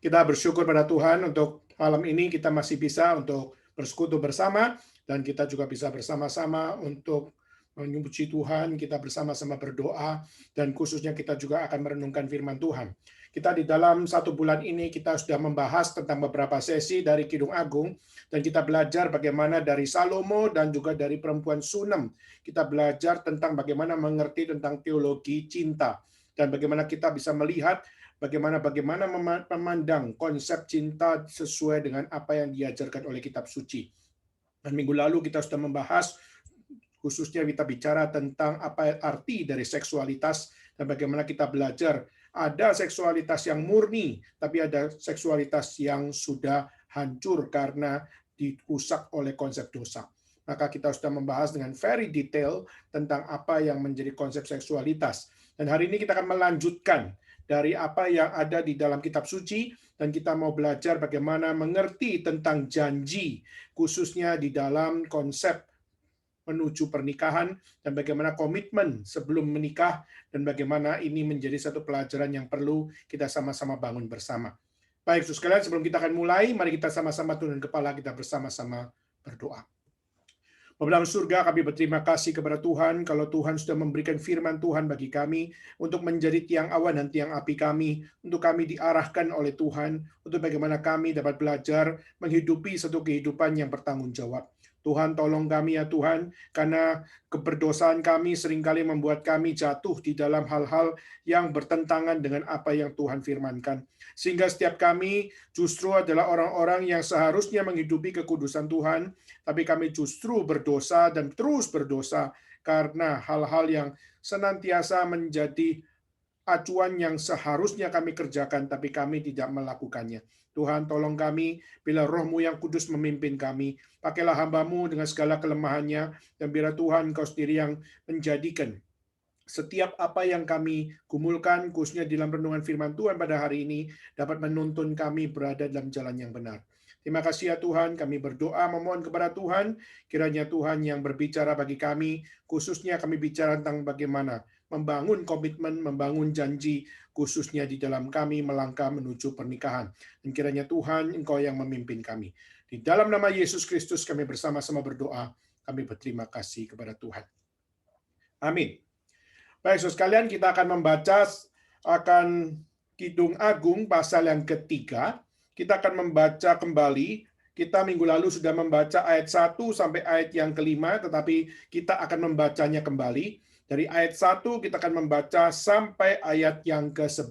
Kita bersyukur pada Tuhan untuk malam ini kita masih bisa untuk bersekutu bersama, dan kita juga bisa bersama-sama untuk memuji Tuhan, kita bersama-sama berdoa, dan khususnya kita juga akan merenungkan firman Tuhan. Kita di dalam 1 bulan ini kita sudah membahas tentang beberapa sesi dari Kidung Agung, dan kita belajar bagaimana dari Salomo dan juga dari perempuan Sunem. Kita belajar tentang bagaimana mengerti tentang teologi cinta, dan bagaimana kita bisa melihat bagaimana memandang konsep cinta sesuai dengan apa yang diajarkan oleh kitab suci. Dan minggu lalu kita sudah membahas, khususnya kita bicara tentang apa arti dari seksualitas dan bagaimana kita belajar ada seksualitas yang murni, tapi ada seksualitas yang sudah hancur karena dirusak oleh konsep dosa. Maka kita sudah membahas dengan very detail tentang apa yang menjadi konsep seksualitas. Dan hari ini kita akan melanjutkan dari apa yang ada di dalam kitab suci, dan kita mau belajar bagaimana mengerti tentang janji, khususnya di dalam konsep menuju pernikahan, dan bagaimana komitmen sebelum menikah, dan bagaimana ini menjadi satu pelajaran yang perlu kita sama-sama bangun bersama. Baik, saudara sekalian, sebelum kita akan mulai, mari kita sama-sama tundukkan kepala kita bersama-sama berdoa. Bapa dalam surga, kami berterima kasih kepada Tuhan kalau Tuhan sudah memberikan firman Tuhan bagi kami untuk menjadi tiang awan dan tiang api kami, untuk kami diarahkan oleh Tuhan, untuk bagaimana kami dapat belajar menghidupi satu kehidupan yang bertanggung jawab. Tuhan, tolong kami ya Tuhan, karena keberdosaan kami seringkali membuat kami jatuh di dalam hal-hal yang bertentangan dengan apa yang Tuhan firmankan. Sehingga setiap kami justru adalah orang-orang yang seharusnya menghidupi kekudusan Tuhan, tapi kami justru berdosa dan terus berdosa karena hal-hal yang senantiasa menjadi acuan yang seharusnya kami kerjakan, tapi kami tidak melakukannya. Tuhan, tolong kami, bila Roh-Mu yang kudus memimpin kami, pakailah hamba-Mu dengan segala kelemahannya, dan biarlah Tuhan Kau sendiri yang menjadikan setiap apa yang kami gumulkan, khususnya dalam renungan firman Tuhan pada hari ini, dapat menuntun kami berada dalam jalan yang benar. Terima kasih ya Tuhan, kami berdoa memohon kepada Tuhan, kiranya Tuhan yang berbicara bagi kami, khususnya kami bicara tentang bagaimana membangun komitmen, membangun janji, khususnya di dalam kami melangkah menuju pernikahan. Dan kiranya Tuhan, Engkau yang memimpin kami. Di dalam nama Yesus Kristus kami bersama-sama berdoa, kami berterima kasih kepada Tuhan. Amin. Baik, saudara sekalian, kita akan membaca akan Kidung Agung pasal yang ketiga. Kita akan membaca kembali. Kita minggu lalu sudah membaca ayat 1 sampai ayat yang kelima, tetapi kita akan membacanya kembali. Dari ayat 1 kita akan membaca sampai ayat yang ke-11.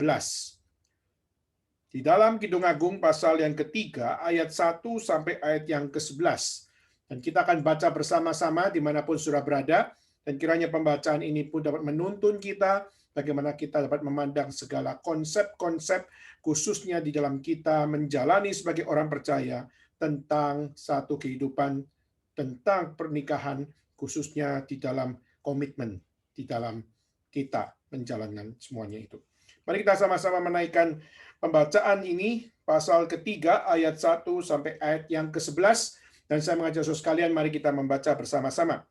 Di dalam Kidung Agung pasal yang ketiga, ayat 1 sampai ayat yang ke-11. Dan kita akan baca bersama-sama dimanapun saudara berada, dan kiranya pembacaan ini pun dapat menuntun kita bagaimana kita dapat memandang segala konsep-konsep, khususnya di dalam kita menjalani sebagai orang percaya tentang satu kehidupan, tentang pernikahan, khususnya di dalam komitmen, di dalam kita menjalankan semuanya itu. Mari kita sama-sama menaikkan pembacaan ini, pasal ketiga, ayat 1 sampai ayat yang ke-11, dan saya mengajak saudara sekalian, mari kita membaca bersama-sama.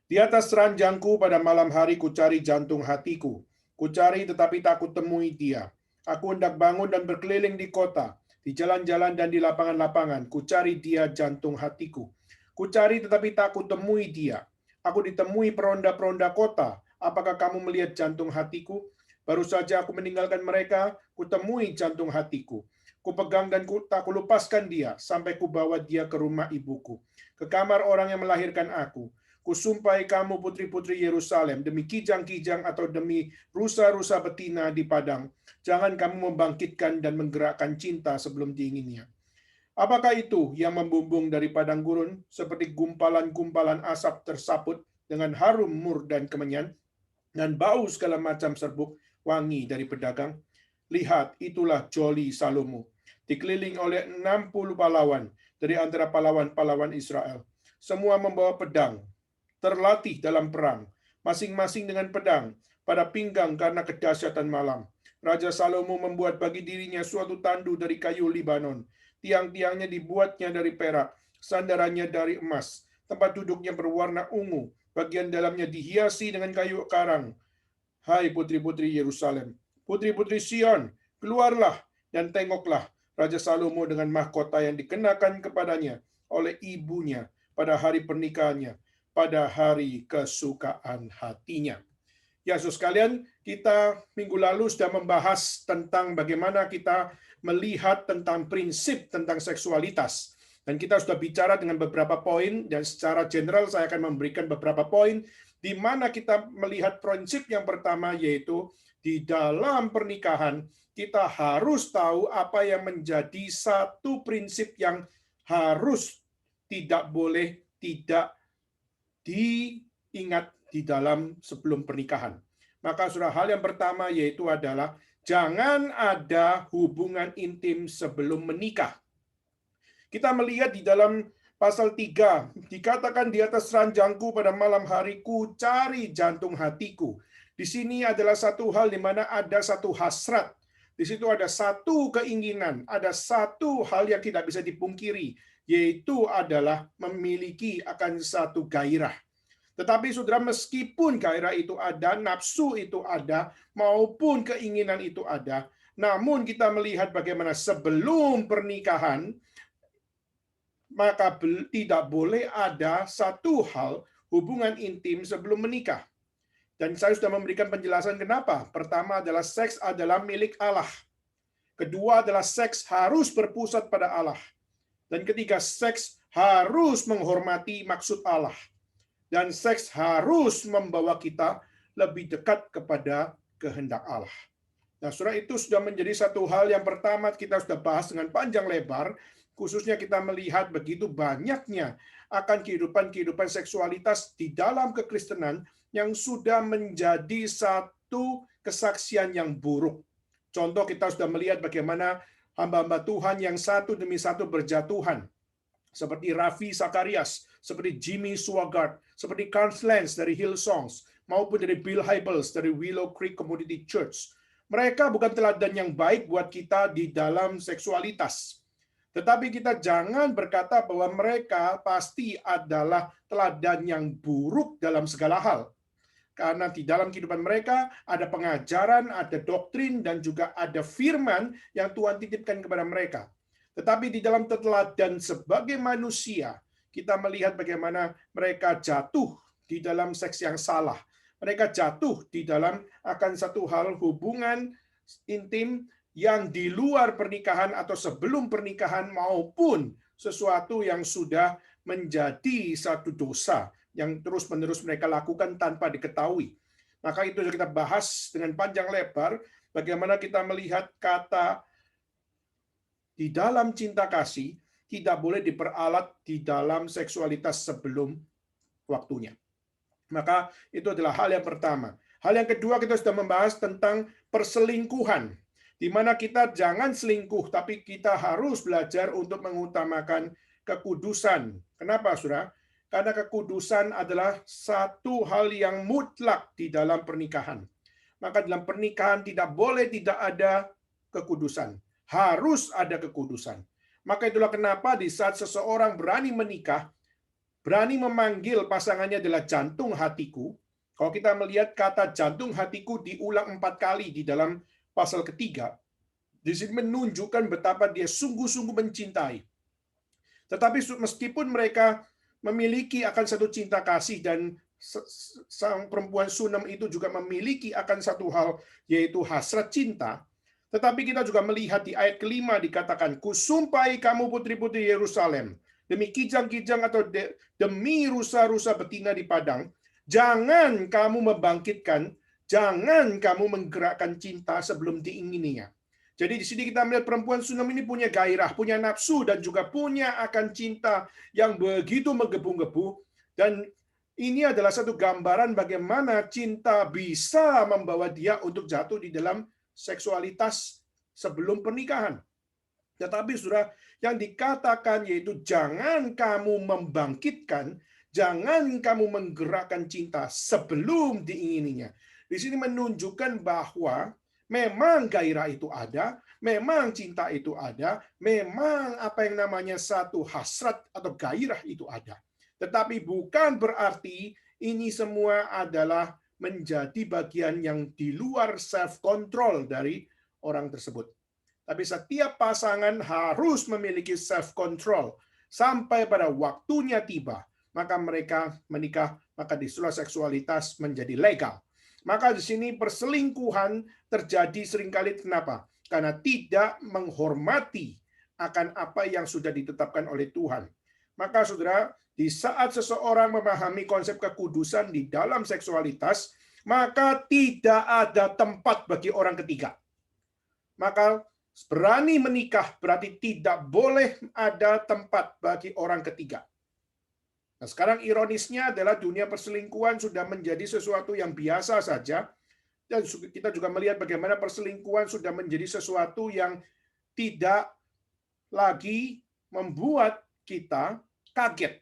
Di atas ranjangku pada malam hari kucari jantung hatiku. Kucari tetapi tak kutemui dia. Aku hendak bangun dan berkeliling di kota, di jalan-jalan dan di lapangan-lapangan. Kucari dia jantung hatiku. Kucari tetapi tak kutemui dia. Aku ditemui peronda-peronda kota. Apakah kamu melihat jantung hatiku? Baru saja aku meninggalkan mereka, kutemui jantung hatiku. Kupegang dan tak kulepaskan dia, sampai kubawa dia ke rumah ibuku, ke kamar orang yang melahirkan aku. Kusumpai kamu putri-putri Yerusalem, demi kijang-kijang atau demi rusa-rusa betina di padang, jangan kamu membangkitkan dan menggerakkan cinta sebelum diinginnya. Apakah itu yang membumbung dari padang gurun, seperti gumpalan-gumpalan asap tersaput dengan harum mur dan kemenyan, dan bau segala macam serbuk wangi dari pedagang? Lihat, itulah Joli Salomo, dikelilingi oleh 60 pahlawan dari antara pahlawan-pahlawan Israel. Semua membawa pedang, terlatih dalam perang, masing-masing dengan pedang pada pinggang karena kedahsyatan malam. Raja Salomo membuat bagi dirinya suatu tandu dari kayu Libanon. Tiang-tiangnya dibuatnya dari perak, sandarannya dari emas. Tempat duduknya berwarna ungu, bagian dalamnya dihiasi dengan kayu karang. Hai putri-putri Yerusalem, putri-putri Sion, keluarlah Dan tengoklah, Raja Salomo dengan mahkota yang dikenakan kepadanya oleh ibunya pada hari pernikahannya, pada hari kesukaan hatinya. Ya, saudara sekalian, kita minggu lalu sudah membahas tentang bagaimana kita melihat tentang prinsip tentang seksualitas. Dan kita sudah bicara dengan beberapa poin, dan secara general saya akan memberikan beberapa poin di mana kita melihat prinsip yang pertama, yaitu di dalam pernikahan kita harus tahu apa yang menjadi satu prinsip yang harus tidak boleh tidak diingat di dalam sebelum pernikahan. Maka saudara, hal yang pertama yaitu adalah jangan ada hubungan intim sebelum menikah. Kita melihat di dalam pasal 3, dikatakan di atas ranjangku pada malam hari ku cari jantung hatiku. Di sini adalah satu hal di mana ada satu hasrat. Di situ ada satu keinginan, ada satu hal yang tidak bisa dipungkiri, yaitu adalah memiliki akan satu gairah. Tetapi saudara, meskipun gairah itu ada, nafsu itu ada, maupun keinginan itu ada, namun kita melihat bagaimana sebelum pernikahan, maka tidak boleh ada satu hal hubungan intim sebelum menikah. Dan saya sudah memberikan penjelasan kenapa. Pertama adalah seks adalah milik Allah. Kedua adalah seks harus berpusat pada Allah. Dan ketiga, seks harus menghormati maksud Allah. Dan seks harus membawa kita lebih dekat kepada kehendak Allah. Nah, saudara, itu sudah menjadi satu hal yang pertama kita sudah bahas dengan panjang lebar, khususnya kita melihat begitu banyaknya akan kehidupan seksualitas di dalam kekristenan yang sudah menjadi satu kesaksian yang buruk. Contoh, kita sudah melihat bagaimana hamba-hamba Tuhan yang satu demi satu berjatuhan, seperti Raffi Zacharias, seperti Jimmy Swaggart, seperti Carl Lentz dari Hillsongs, maupun dari Bill Hybels dari Willow Creek Community Church. Mereka bukan teladan yang baik buat kita di dalam seksualitas. Tetapi kita jangan berkata bahwa mereka pasti adalah teladan yang buruk dalam segala hal. Karena di dalam kehidupan mereka ada pengajaran, ada doktrin, dan juga ada firman yang Tuhan titipkan kepada mereka. Tetapi di dalam teladan sebagai manusia, kita melihat bagaimana mereka jatuh di dalam seks yang salah. Mereka jatuh di dalam akan satu hal hubungan intim yang di luar pernikahan atau sebelum pernikahan, maupun sesuatu yang sudah menjadi satu dosa yang terus-menerus mereka lakukan tanpa diketahui. Maka itu kita bahas dengan panjang lebar, bagaimana kita melihat kata di dalam cinta kasih tidak boleh diperalat di dalam seksualitas sebelum waktunya. Maka itu adalah hal yang pertama. Hal yang kedua, kita sudah membahas tentang perselingkuhan, di mana kita jangan selingkuh, tapi kita harus belajar untuk mengutamakan kekudusan. Kenapa, saudara? Karena kekudusan adalah satu hal yang mutlak di dalam pernikahan. Maka dalam pernikahan tidak boleh tidak ada kekudusan. Harus ada kekudusan. Maka itulah kenapa di saat seseorang berani menikah, berani memanggil pasangannya adalah jantung hatiku. Kalau kita melihat kata jantung hatiku diulang 4 kali di dalam pasal ketiga, di sini menunjukkan betapa dia sungguh-sungguh mencintai. Tetapi meskipun mereka memiliki akan satu cinta kasih, dan sang perempuan Sunem itu juga memiliki akan satu hal, yaitu hasrat cinta, tetapi kita juga melihat di ayat kelima dikatakan, kusumpai kamu putri-putri Yerusalem, demi kijang-kijang atau demi rusa-rusa betina di padang, jangan kamu membangkitkan, jangan kamu menggerakkan cinta sebelum diingininya. Jadi di sini kita melihat perempuan Sunem ini punya gairah, punya nafsu, dan juga punya akan cinta yang begitu menggebu-gebu. Dan ini adalah satu gambaran bagaimana cinta bisa membawa dia untuk jatuh di dalam seksualitas sebelum pernikahan. Tetapi saudara, yang dikatakan yaitu jangan kamu membangkitkan, jangan kamu menggerakkan cinta sebelum diingininya. Di sini menunjukkan bahwa memang gairah itu ada, memang cinta itu ada, memang apa yang namanya satu hasrat atau gairah itu ada. Tetapi bukan berarti ini semua adalah menjadi bagian yang di luar self-control dari orang tersebut. Tapi setiap pasangan harus memiliki self-control sampai pada waktunya tiba. Maka mereka menikah, maka disitulah seksualitas menjadi legal. Maka di sini perselingkuhan terjadi seringkali kenapa? Karena tidak menghormati akan apa yang sudah ditetapkan oleh Tuhan. Maka saudara, di saat seseorang memahami konsep kekudusan di dalam seksualitas, maka tidak ada tempat bagi orang ketiga. Maka berani menikah berarti tidak boleh ada tempat bagi orang ketiga. Nah, sekarang ironisnya adalah dunia perselingkuhan sudah menjadi sesuatu yang biasa saja. Dan kita juga melihat bagaimana perselingkuhan sudah menjadi sesuatu yang tidak lagi membuat kita kaget.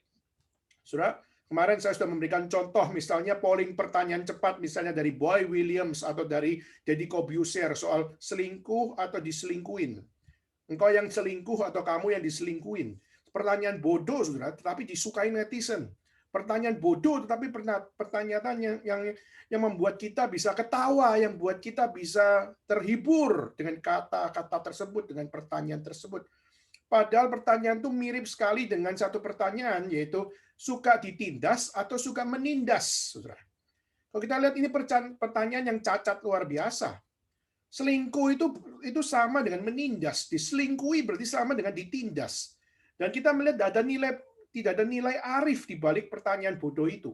Saudara, kemarin saya sudah memberikan contoh, misalnya polling pertanyaan cepat, misalnya dari Boy Williams atau dari Deddy Corbuzier soal selingkuh atau diselingkuin. Engkau yang selingkuh atau kamu yang diselingkuin. Pertanyaan bodoh, saudara, tetapi disukai netizen. Pertanyaan bodoh, tetapi pertanyaan yang membuat kita bisa ketawa, yang buat kita bisa terhibur dengan kata-kata tersebut, dengan pertanyaan tersebut. Padahal pertanyaan itu mirip sekali dengan satu pertanyaan, yaitu suka ditindas atau suka menindas, saudara. Kalau kita lihat ini pertanyaan yang cacat luar biasa. Selingkuh itu sama dengan menindas, diselingkuhi berarti sama dengan ditindas. Dan kita melihat tidak ada nilai arif di balik pertanyaan bodoh itu.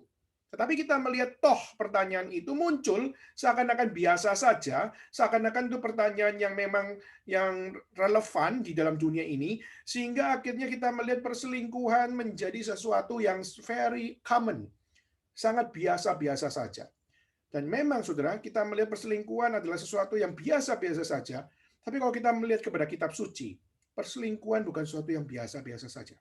Tetapi kita melihat toh pertanyaan itu muncul seakan-akan biasa saja, seakan-akan itu pertanyaan yang memang yang relevan di dalam dunia ini, sehingga akhirnya kita melihat perselingkuhan menjadi sesuatu yang very common, sangat biasa-biasa saja. Dan memang saudara, kita melihat perselingkuhan adalah sesuatu yang biasa-biasa saja, tapi kalau kita melihat kepada kitab suci, perselingkuhan bukan sesuatu yang biasa-biasa saja.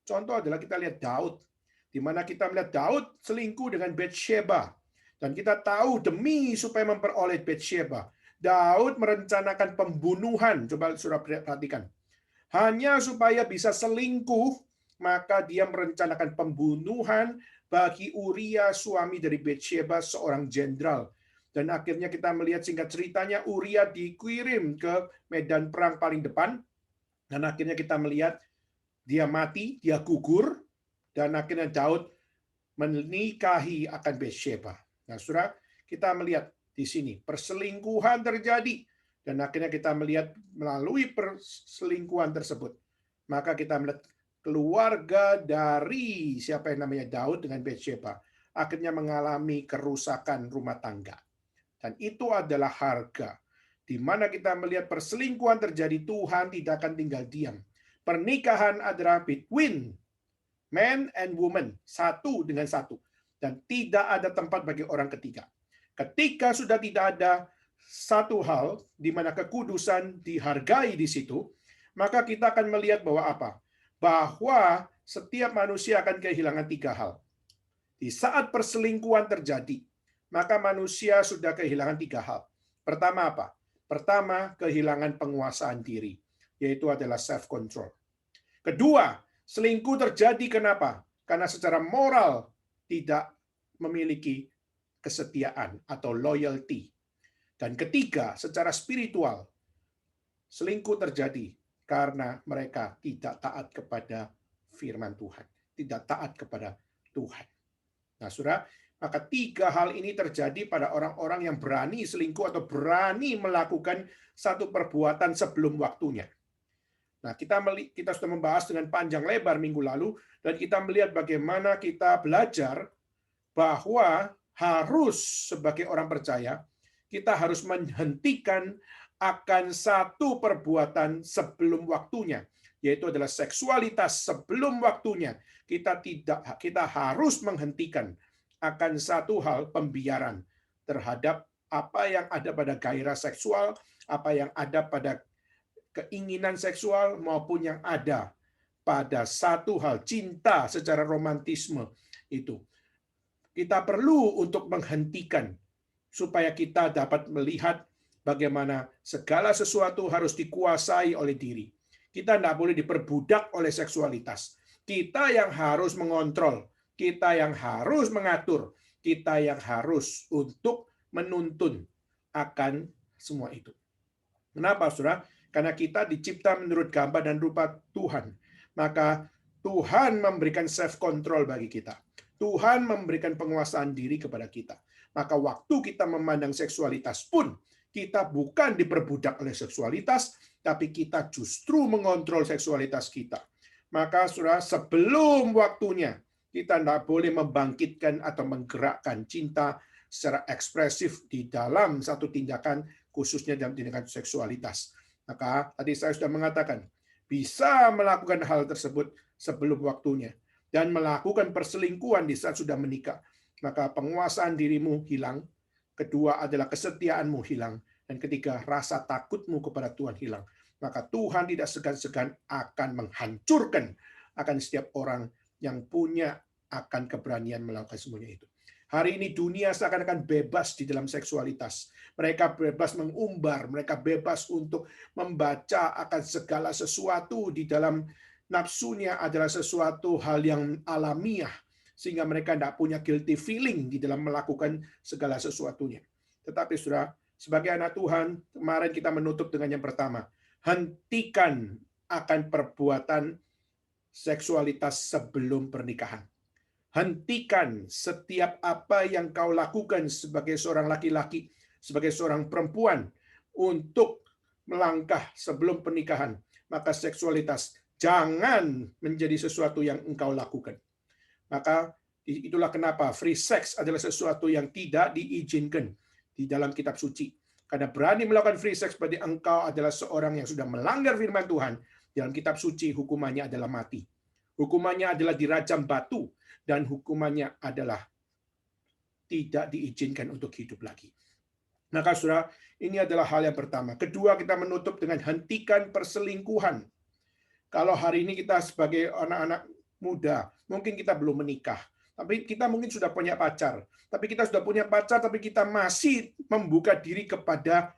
Contoh adalah kita lihat Daud, di mana kita melihat Daud selingkuh dengan Batsheba. Dan kita tahu demi supaya memperoleh Batsheba, Daud merencanakan pembunuhan. Coba saudara perhatikan. Hanya supaya bisa selingkuh, maka dia merencanakan pembunuhan bagi Uria, suami dari Batsheba, seorang jenderal. Dan akhirnya kita melihat singkat ceritanya, Uria dikirim ke medan perang paling depan. Dan akhirnya kita melihat dia mati, dia gugur, dan akhirnya Daud menikahi akan Batsheba. Nah, saudara, kita melihat di sini perselingkuhan terjadi, dan akhirnya kita melihat melalui perselingkuhan tersebut, maka kita melihat keluarga dari siapa yang namanya Daud dengan Batsheba akhirnya mengalami kerusakan rumah tangga. Dan itu adalah harga. Di mana kita melihat perselingkuhan terjadi, Tuhan tidak akan tinggal diam. Pernikahan adalah between man and woman, satu dengan satu. Dan tidak ada tempat bagi orang ketiga. Ketika sudah tidak ada satu hal di mana kekudusan dihargai di situ, maka kita akan melihat bahwa apa? Bahwa setiap manusia akan kehilangan tiga hal. Di saat perselingkuhan terjadi, maka manusia sudah kehilangan tiga hal. Pertama apa? Pertama, kehilangan penguasaan diri, yaitu adalah self-control. Kedua, selingkuh terjadi kenapa? Karena secara moral tidak memiliki kesetiaan atau loyalty. Dan ketiga, secara spiritual, selingkuh terjadi karena mereka tidak taat kepada firman Tuhan, tidak taat kepada Tuhan. Nah, saudara, maka tiga hal ini terjadi pada orang-orang yang berani selingkuh atau berani melakukan satu perbuatan sebelum waktunya. Nah, kita sudah membahas dengan panjang lebar minggu lalu, dan kita melihat bagaimana kita belajar bahwa harus sebagai orang percaya, kita harus menghentikan akan satu perbuatan sebelum waktunya, yaitu adalah seksualitas sebelum waktunya. Kita harus menghentikan akan satu hal, pembiaran terhadap apa yang ada pada gairah seksual, apa yang ada pada keinginan seksual, maupun yang ada pada satu hal, cinta secara romantisme itu. Kita perlu untuk menghentikan supaya kita dapat melihat bagaimana segala sesuatu harus dikuasai oleh diri. Kita tidak boleh diperbudak oleh seksualitas. Kita yang harus mengontrol, kita yang harus mengatur, kita yang harus untuk menuntun akan semua itu. Kenapa, saudara? Karena kita dicipta menurut gambar dan rupa Tuhan. Maka Tuhan memberikan self control bagi kita. Tuhan memberikan penguasaan diri kepada kita. Maka waktu kita memandang seksualitas pun, kita bukan diperbudak oleh seksualitas, tapi kita justru mengontrol seksualitas kita. Maka saudara, sebelum waktunya, kita tidak boleh membangkitkan atau menggerakkan cinta secara ekspresif di dalam satu tindakan, khususnya dalam tindakan seksualitas. Maka tadi saya sudah mengatakan, bisa melakukan hal tersebut sebelum waktunya, dan melakukan perselingkuhan di saat sudah menikah, maka penguasaan dirimu hilang. Kedua adalah kesetiaanmu hilang. Dan ketiga, rasa takutmu kepada Tuhan hilang. Maka Tuhan tidak segan-segan akan menghancurkan akan setiap orang yang punya akan keberanian melakukan semuanya itu. Hari ini dunia seakan-akan bebas di dalam seksualitas. Mereka bebas mengumbar, mereka bebas untuk membaca akan segala sesuatu di dalam nafsunya adalah sesuatu hal yang alamiah, sehingga mereka tidak punya guilty feeling di dalam melakukan segala sesuatunya. Tetapi saudara, sebagai anak Tuhan, kemarin kita menutup dengan yang pertama, hentikan akan perbuatan seksualitas sebelum pernikahan. Hentikan setiap apa yang kau lakukan sebagai seorang laki-laki, sebagai seorang perempuan, untuk melangkah sebelum pernikahan. Maka seksualitas jangan menjadi sesuatu yang engkau lakukan. Maka itulah kenapa free sex adalah sesuatu yang tidak diizinkan di dalam kitab suci. Karena berani melakukan free sex berarti engkau adalah seorang yang sudah melanggar firman Tuhan. Dalam kitab suci hukumannya adalah mati. Hukumannya adalah dirajam batu. Dan hukumannya adalah tidak diizinkan untuk hidup lagi. Maka saudara, ini adalah hal yang pertama. Kedua, kita menutup dengan hentikan perselingkuhan. Kalau hari ini kita sebagai anak-anak muda, mungkin kita belum menikah, tapi kita mungkin sudah punya pacar. Tapi kita sudah punya pacar, tapi kita masih membuka diri kepada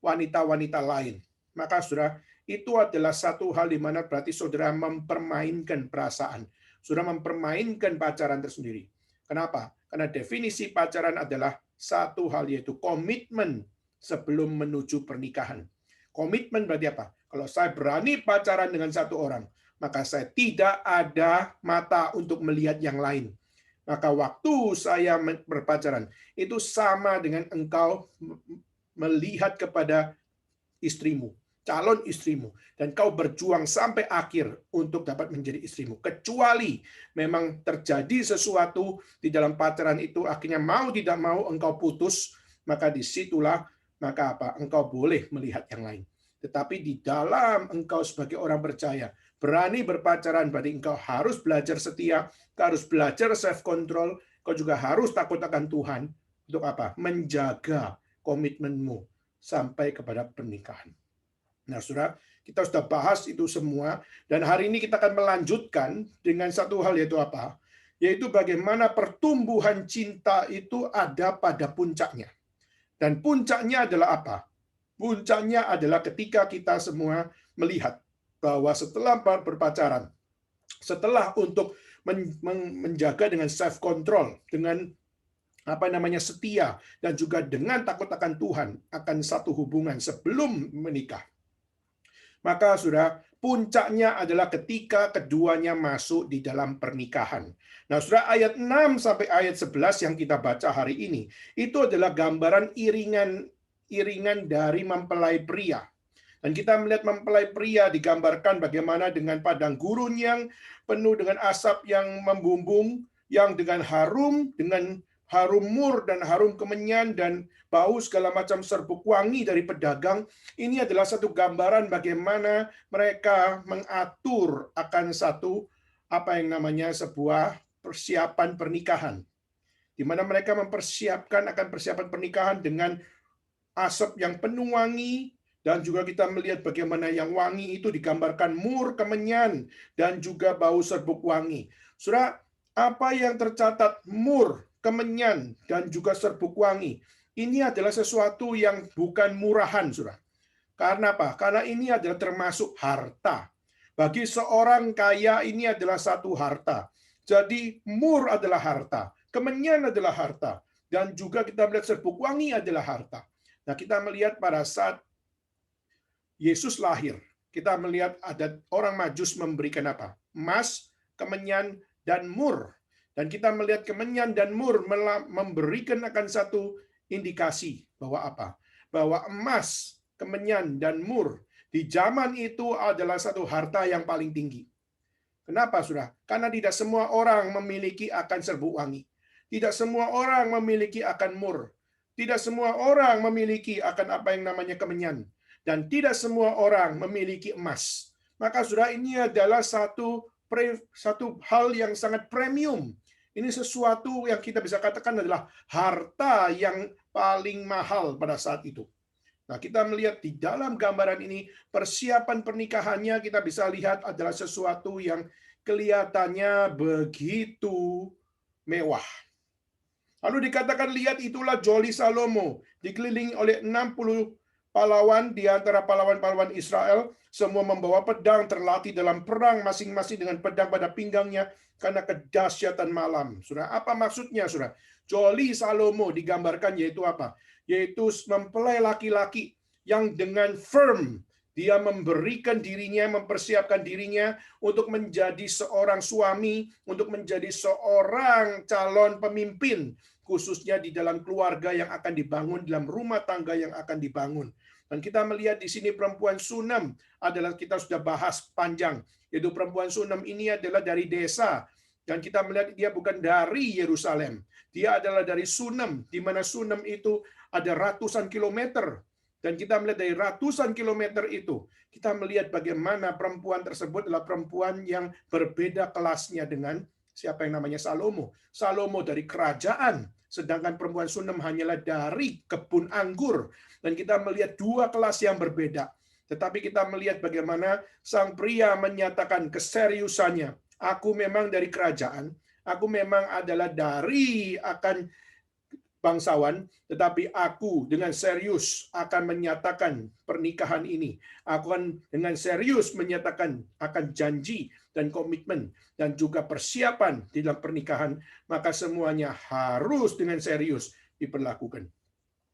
wanita-wanita lain. Maka saudara, itu adalah satu hal di mana berarti saudara mempermainkan perasaan. Saudara mempermainkan pacaran tersendiri. Kenapa? Karena definisi pacaran adalah satu hal, yaitu komitmen sebelum menuju pernikahan. Komitmen berarti apa? Kalau saya berani pacaran dengan satu orang, maka saya tidak ada mata untuk melihat yang lain. Maka waktu saya berpacaran, itu sama dengan engkau melihat kepada istrimu, calon istrimu, dan kau berjuang sampai akhir untuk dapat menjadi istrimu. Kecuali memang terjadi sesuatu di dalam pacaran itu, akhirnya mau tidak mau engkau putus, maka disitulah maka apa? Engkau boleh melihat yang lain. Tetapi di dalam engkau sebagai orang percaya, berani berpacaran, berarti engkau harus belajar setia, engkau harus belajar self control, kau juga harus takut akan Tuhan. Untuk apa? Menjaga komitmenmu sampai kepada pernikahan. Nah, saudara, kita sudah bahas itu semua, dan hari ini kita akan melanjutkan dengan satu hal, yaitu apa? Yaitu bagaimana pertumbuhan cinta itu ada pada puncaknya. Dan puncaknya adalah apa? Puncaknya adalah ketika kita semua melihat bahwa setelah berpacaran, setelah untuk menjaga dengan self control, dengan setia, dan juga dengan takut akan Tuhan, akan satu hubungan sebelum menikah. Maka saudara, puncaknya adalah ketika keduanya masuk di dalam pernikahan. Nah, saudara, ayat 6 sampai ayat 11 yang kita baca hari ini, itu adalah gambaran iringan dari mempelai pria. Dan kita melihat mempelai pria digambarkan bagaimana dengan padang gurun yang penuh dengan asap yang membumbung, yang dengan harum mur dan harum kemenyan dan bau segala macam serbuk wangi dari pedagang. Ini adalah satu gambaran bagaimana mereka mengatur akan satu sebuah persiapan pernikahan, di mana mereka mempersiapkan akan persiapan pernikahan dengan asap yang penuh wangi, dan juga kita melihat bagaimana yang wangi itu digambarkan mur, kemenyan, dan juga bau serbuk wangi. Saudara, apa yang tercatat mur, kemenyan, dan juga serbuk wangi, ini adalah sesuatu yang bukan murahan, saudara. Karena apa? Karena ini adalah termasuk harta. Bagi seorang kaya ini adalah satu harta. Jadi mur adalah harta, kemenyan adalah harta, dan juga kita melihat serbuk wangi adalah harta. Nah, kita melihat pada saat Yesus lahir, kita melihat ada orang Majus memberikan apa? Emas, kemenyan, dan mur. Dan kita melihat kemenyan dan mur memberikan akan satu indikasi bahwa apa? Bahwa emas, kemenyan, dan mur di zaman itu adalah satu harta yang paling tinggi. Kenapa, Saudara? Karena tidak semua orang memiliki akan serbuk wangi. Tidak semua orang memiliki akan mur. Tidak semua orang memiliki akan apa yang namanya kemenyan. Dan tidak semua orang memiliki emas. Maka, Saudara, ini adalah satu hal yang sangat premium. Ini sesuatu yang kita bisa katakan adalah harta yang paling mahal pada saat itu. Nah, kita melihat di dalam gambaran ini, persiapan pernikahannya kita bisa lihat adalah sesuatu yang kelihatannya begitu mewah. Lalu dikatakan, lihat itulah Joli Salomo, dikelilingi oleh 60 pahlawan di antara pahlawan-pahlawan Israel, semua membawa pedang, terlatih dalam perang masing-masing dengan pedang pada pinggangnya karena kedahsyatan malam. Saudara, apa maksudnya, Saudara? Joli Salomo digambarkan yaitu apa? Yaitu mempelai laki-laki yang dengan firm dia memberikan dirinya, mempersiapkan dirinya untuk menjadi seorang suami, untuk menjadi seorang calon pemimpin, khususnya di dalam keluarga yang akan dibangun, dalam rumah tangga yang akan dibangun. Dan kita melihat di sini perempuan Sunem adalah, kita sudah bahas panjang, yaitu perempuan Sunem ini adalah dari desa. Dan kita melihat dia bukan dari Yerusalem. Dia adalah dari Sunem, di mana Sunem itu ada ratusan kilometer. Dan kita melihat dari ratusan kilometer itu, kita melihat bagaimana perempuan tersebut adalah perempuan yang berbeda kelasnya dengan siapa yang namanya Salomo. Salomo dari kerajaan, sedangkan perempuan Sunem hanyalah dari kebun anggur. Dan kita melihat dua kelas yang berbeda. Tetapi kita melihat bagaimana sang pria menyatakan keseriusannya. Aku memang dari kerajaan, aku memang adalah dari akan bangsawan, tetapi aku dengan serius akan menyatakan pernikahan ini. Aku akan dengan serius menyatakan akan janji dan komitmen dan juga persiapan di dalam pernikahan, maka semuanya harus dengan serius diperlakukan.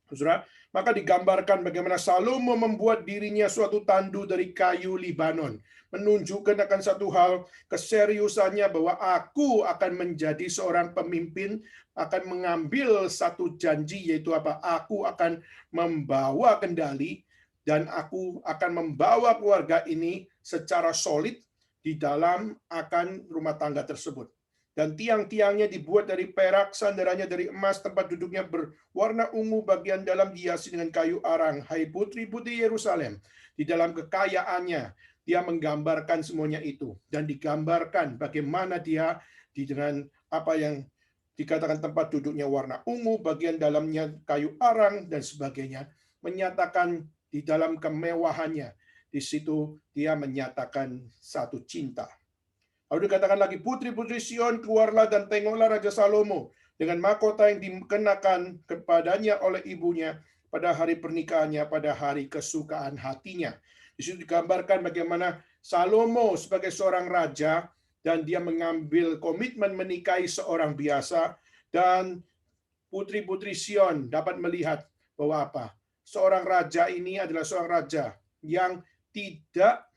Saudara, maka digambarkan bagaimana Salomo membuat dirinya suatu tandu dari kayu Libanon, menunjukkan akan satu hal, keseriusannya bahwa aku akan menjadi seorang pemimpin, akan mengambil satu janji, yaitu apa? Aku akan membawa kendali dan aku akan membawa keluarga ini secara solid di dalam akan rumah tangga tersebut. Dan tiang-tiangnya dibuat dari perak, sandarannya dari emas, tempat duduknya berwarna ungu, bagian dalam dihiasi dengan kayu arang. Hai putri-putri Yerusalem, di dalam kekayaannya, dia menggambarkan semuanya itu. Dan digambarkan bagaimana dia dengan apa yang dikatakan tempat duduknya warna ungu, bagian dalamnya kayu arang, dan sebagainya. Menyatakan di dalam kemewahannya, di situ dia menyatakan satu cinta. Lalu dikatakan lagi, putri-putri Sion, keluarlah dan tengoklah Raja Salomo dengan mahkota yang dikenakan kepadanya oleh ibunya pada hari pernikahannya, pada hari kesukaan hatinya. Di situ digambarkan bagaimana Salomo sebagai seorang raja dan dia mengambil komitmen menikahi seorang biasa, dan putri-putri Sion dapat melihat bahwa apa? Seorang raja ini adalah seorang raja yang tidak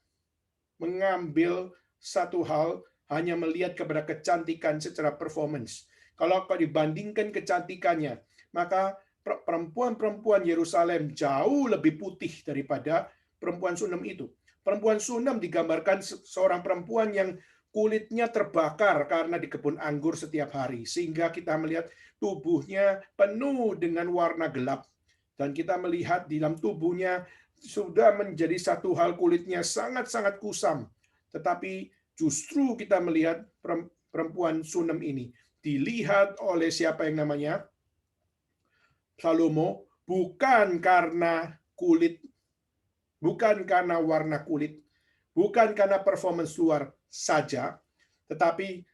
mengambil satu hal hanya melihat kepada kecantikan secara performance. Kalau dibandingkan kecantikannya, maka perempuan-perempuan Yerusalem jauh lebih putih daripada perempuan Sunem itu. Perempuan Sunem digambarkan seorang perempuan yang kulitnya terbakar karena di kebun anggur setiap hari, sehingga kita melihat tubuhnya penuh dengan warna gelap, dan kita melihat di dalam tubuhnya sudah menjadi satu hal, kulitnya sangat-sangat kusam. Tetapi justru kita melihat perempuan Sunem ini dilihat oleh siapa yang namanya Salomo, bukan karena kulit, bukan karena warna kulit, bukan karena performance luar saja, tetapi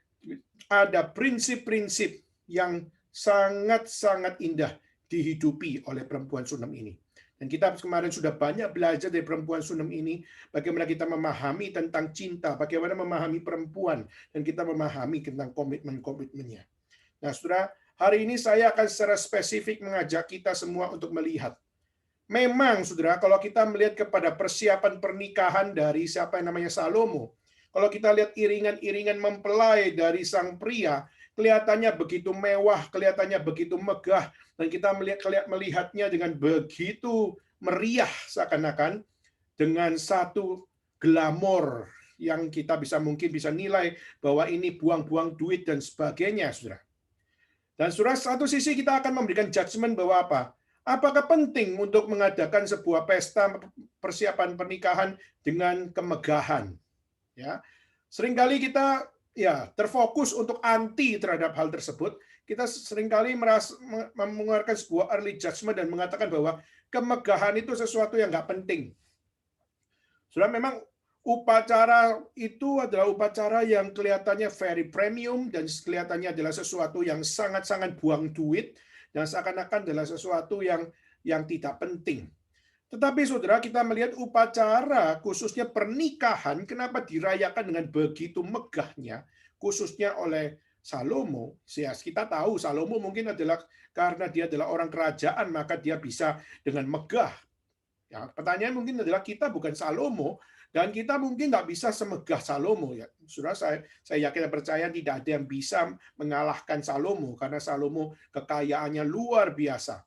ada prinsip-prinsip yang sangat-sangat indah dihidupi oleh perempuan Sunem ini. Dan kita kemarin sudah banyak belajar dari perempuan Sunem ini, bagaimana kita memahami tentang cinta, bagaimana memahami perempuan, dan kita memahami tentang komitmen-komitmennya. Nah, saudara, hari ini saya akan secara spesifik mengajak kita semua untuk melihat Memang, saudara, kalau kita melihat kepada persiapan pernikahan dari siapa yang namanya Salomo, kalau kita lihat iringan-iringan mempelai dari sang pria, kelihatannya begitu mewah, kelihatannya begitu megah, dan kita melihatnya dengan begitu meriah seakan-akan, dengan satu glamor yang kita mungkin bisa nilai bahwa ini buang-buang duit dan sebagainya, saudara. Dan saudara, satu sisi kita akan memberikan judgement bahwa apa? Apakah penting untuk mengadakan sebuah pesta persiapan pernikahan dengan kemegahan? Ya, seringkali kita terfokus untuk anti terhadap hal tersebut. Kita seringkali mengeluarkan sebuah early judgment dan mengatakan bahwa kemegahan itu sesuatu yang nggak penting. Sudah memang upacara itu adalah upacara yang kelihatannya very premium dan kelihatannya adalah sesuatu yang sangat-sangat buang duit dan seakan-akan adalah sesuatu yang tidak penting. Tetapi saudara, kita melihat upacara khususnya pernikahan kenapa dirayakan dengan begitu megahnya, khususnya oleh Salomo. Kita tahu Salomo mungkin adalah karena dia adalah orang kerajaan, maka dia bisa dengan megah. Ya, pertanyaan mungkin adalah kita bukan Salomo, dan kita mungkin nggak bisa semegah Salomo. Ya, saudara, saya yakin dan percaya tidak ada yang bisa mengalahkan Salomo, karena Salomo kekayaannya luar biasa.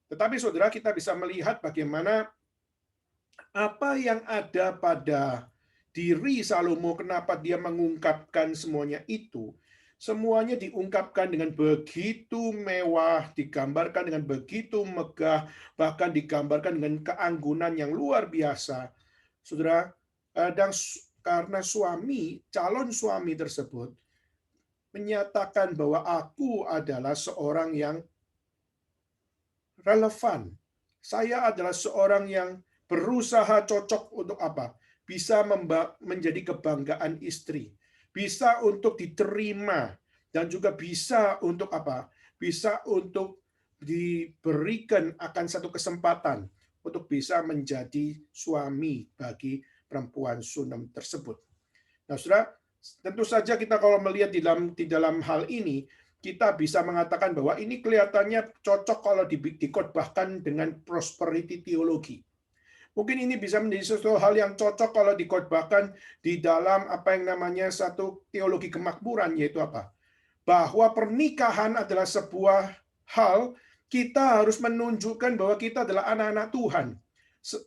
Tetapi saudara, kita bisa melihat bagaimana apa yang ada pada diri Salomo, kenapa dia mengungkapkan semuanya itu. Semuanya diungkapkan dengan begitu mewah, digambarkan dengan begitu megah, bahkan digambarkan dengan keanggunan yang luar biasa. Saudara, dan karena calon suami tersebut menyatakan bahwa aku adalah seorang yang relevan. Saya adalah seorang yang berusaha cocok untuk apa? Bisa menjadi kebanggaan istri. Bisa untuk diterima. Dan juga bisa untuk apa? Bisa untuk diberikan akan satu kesempatan untuk bisa menjadi suami bagi perempuan Sunem tersebut. Nah, saudara, tentu saja kita kalau melihat di dalam hal ini, kita bisa mengatakan bahwa ini kelihatannya cocok kalau dikhotbahkan dengan prosperity teologi. Mungkin ini bisa menjadi sesuatu hal yang cocok kalau dikhotbahkan di dalam apa yang namanya satu teologi kemakmuran, yaitu apa? Bahwa pernikahan adalah sebuah hal, kita harus menunjukkan bahwa kita adalah anak-anak Tuhan.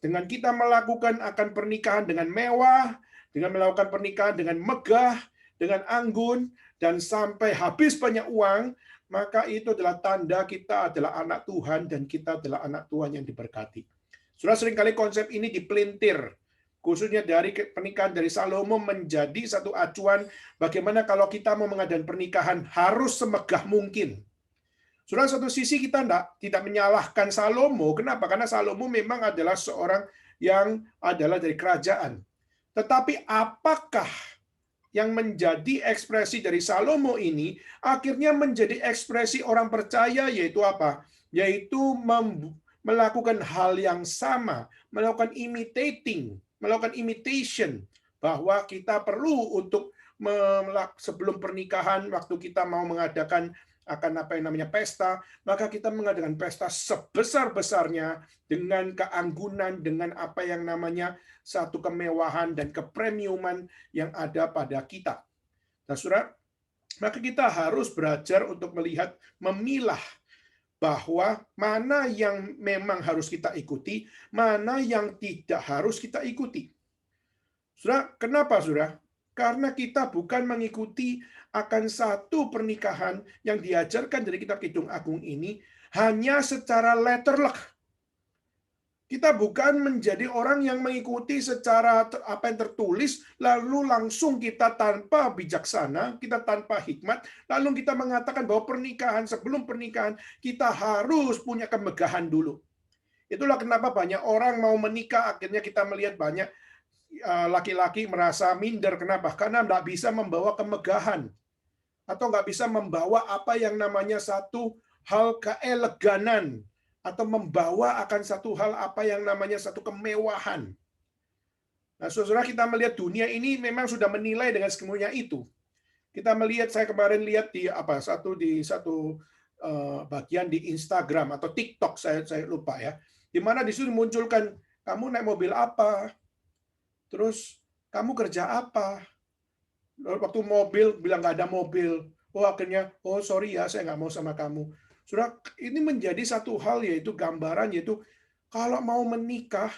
Dengan kita melakukan akan pernikahan dengan mewah, dengan melakukan pernikahan dengan megah, dengan anggun, dan sampai habis banyak uang, maka itu adalah tanda kita adalah anak Tuhan dan kita adalah anak Tuhan yang diberkati. Sudah seringkali konsep ini dipelintir, khususnya dari pernikahan dari Salomo menjadi satu acuan bagaimana kalau kita mau mengadakan pernikahan harus semegah mungkin. Sudah satu sisi kita tidak menyalahkan Salomo. Kenapa? Karena Salomo memang adalah seorang yang adalah dari kerajaan. Tetapi apakah yang menjadi ekspresi dari Salomo ini akhirnya menjadi ekspresi orang percaya, yaitu apa? Yaitu melakukan hal yang sama, melakukan melakukan imitation, bahwa kita perlu untuk sebelum pernikahan, waktu kita mau mengadakan akan apa yang namanya pesta, maka kita mengadakan pesta sebesar-besarnya dengan keanggunan, dengan apa yang namanya satu kemewahan dan kepremiuman yang ada pada kita. Nah, saudara, maka kita harus belajar untuk memilah bahwa mana yang memang harus kita ikuti, mana yang tidak harus kita ikuti. Saudara, kenapa, saudara? Karena kita bukan mengikuti akan satu pernikahan yang diajarkan dari kitab Kidung Agung ini hanya secara letterlek. Kita bukan menjadi orang yang mengikuti secara apa yang tertulis, lalu langsung kita tanpa bijaksana, kita tanpa hikmat, lalu kita mengatakan bahwa sebelum pernikahan, kita harus punya kemegahan dulu. Itulah kenapa banyak orang mau menikah, akhirnya kita melihat banyak laki-laki merasa minder. Kenapa? Karena nggak bisa membawa kemegahan. Atau nggak bisa membawa apa yang namanya satu hal keeleganan. Atau membawa akan satu hal apa yang namanya satu kemewahan. Nah, saudara, kita melihat dunia ini memang sudah menilai dengan semuanya itu. Kita melihat, saya kemarin lihat di satu bagian di Instagram atau TikTok, saya lupa ya. Di mana di situ dimunculkan, kamu naik mobil apa? Terus kamu kerja apa? Waktu mobil bilang nggak ada mobil. Oh akhirnya, oh sorry ya saya nggak mau sama kamu. Sudah ini menjadi satu hal yaitu gambaran yaitu kalau mau menikah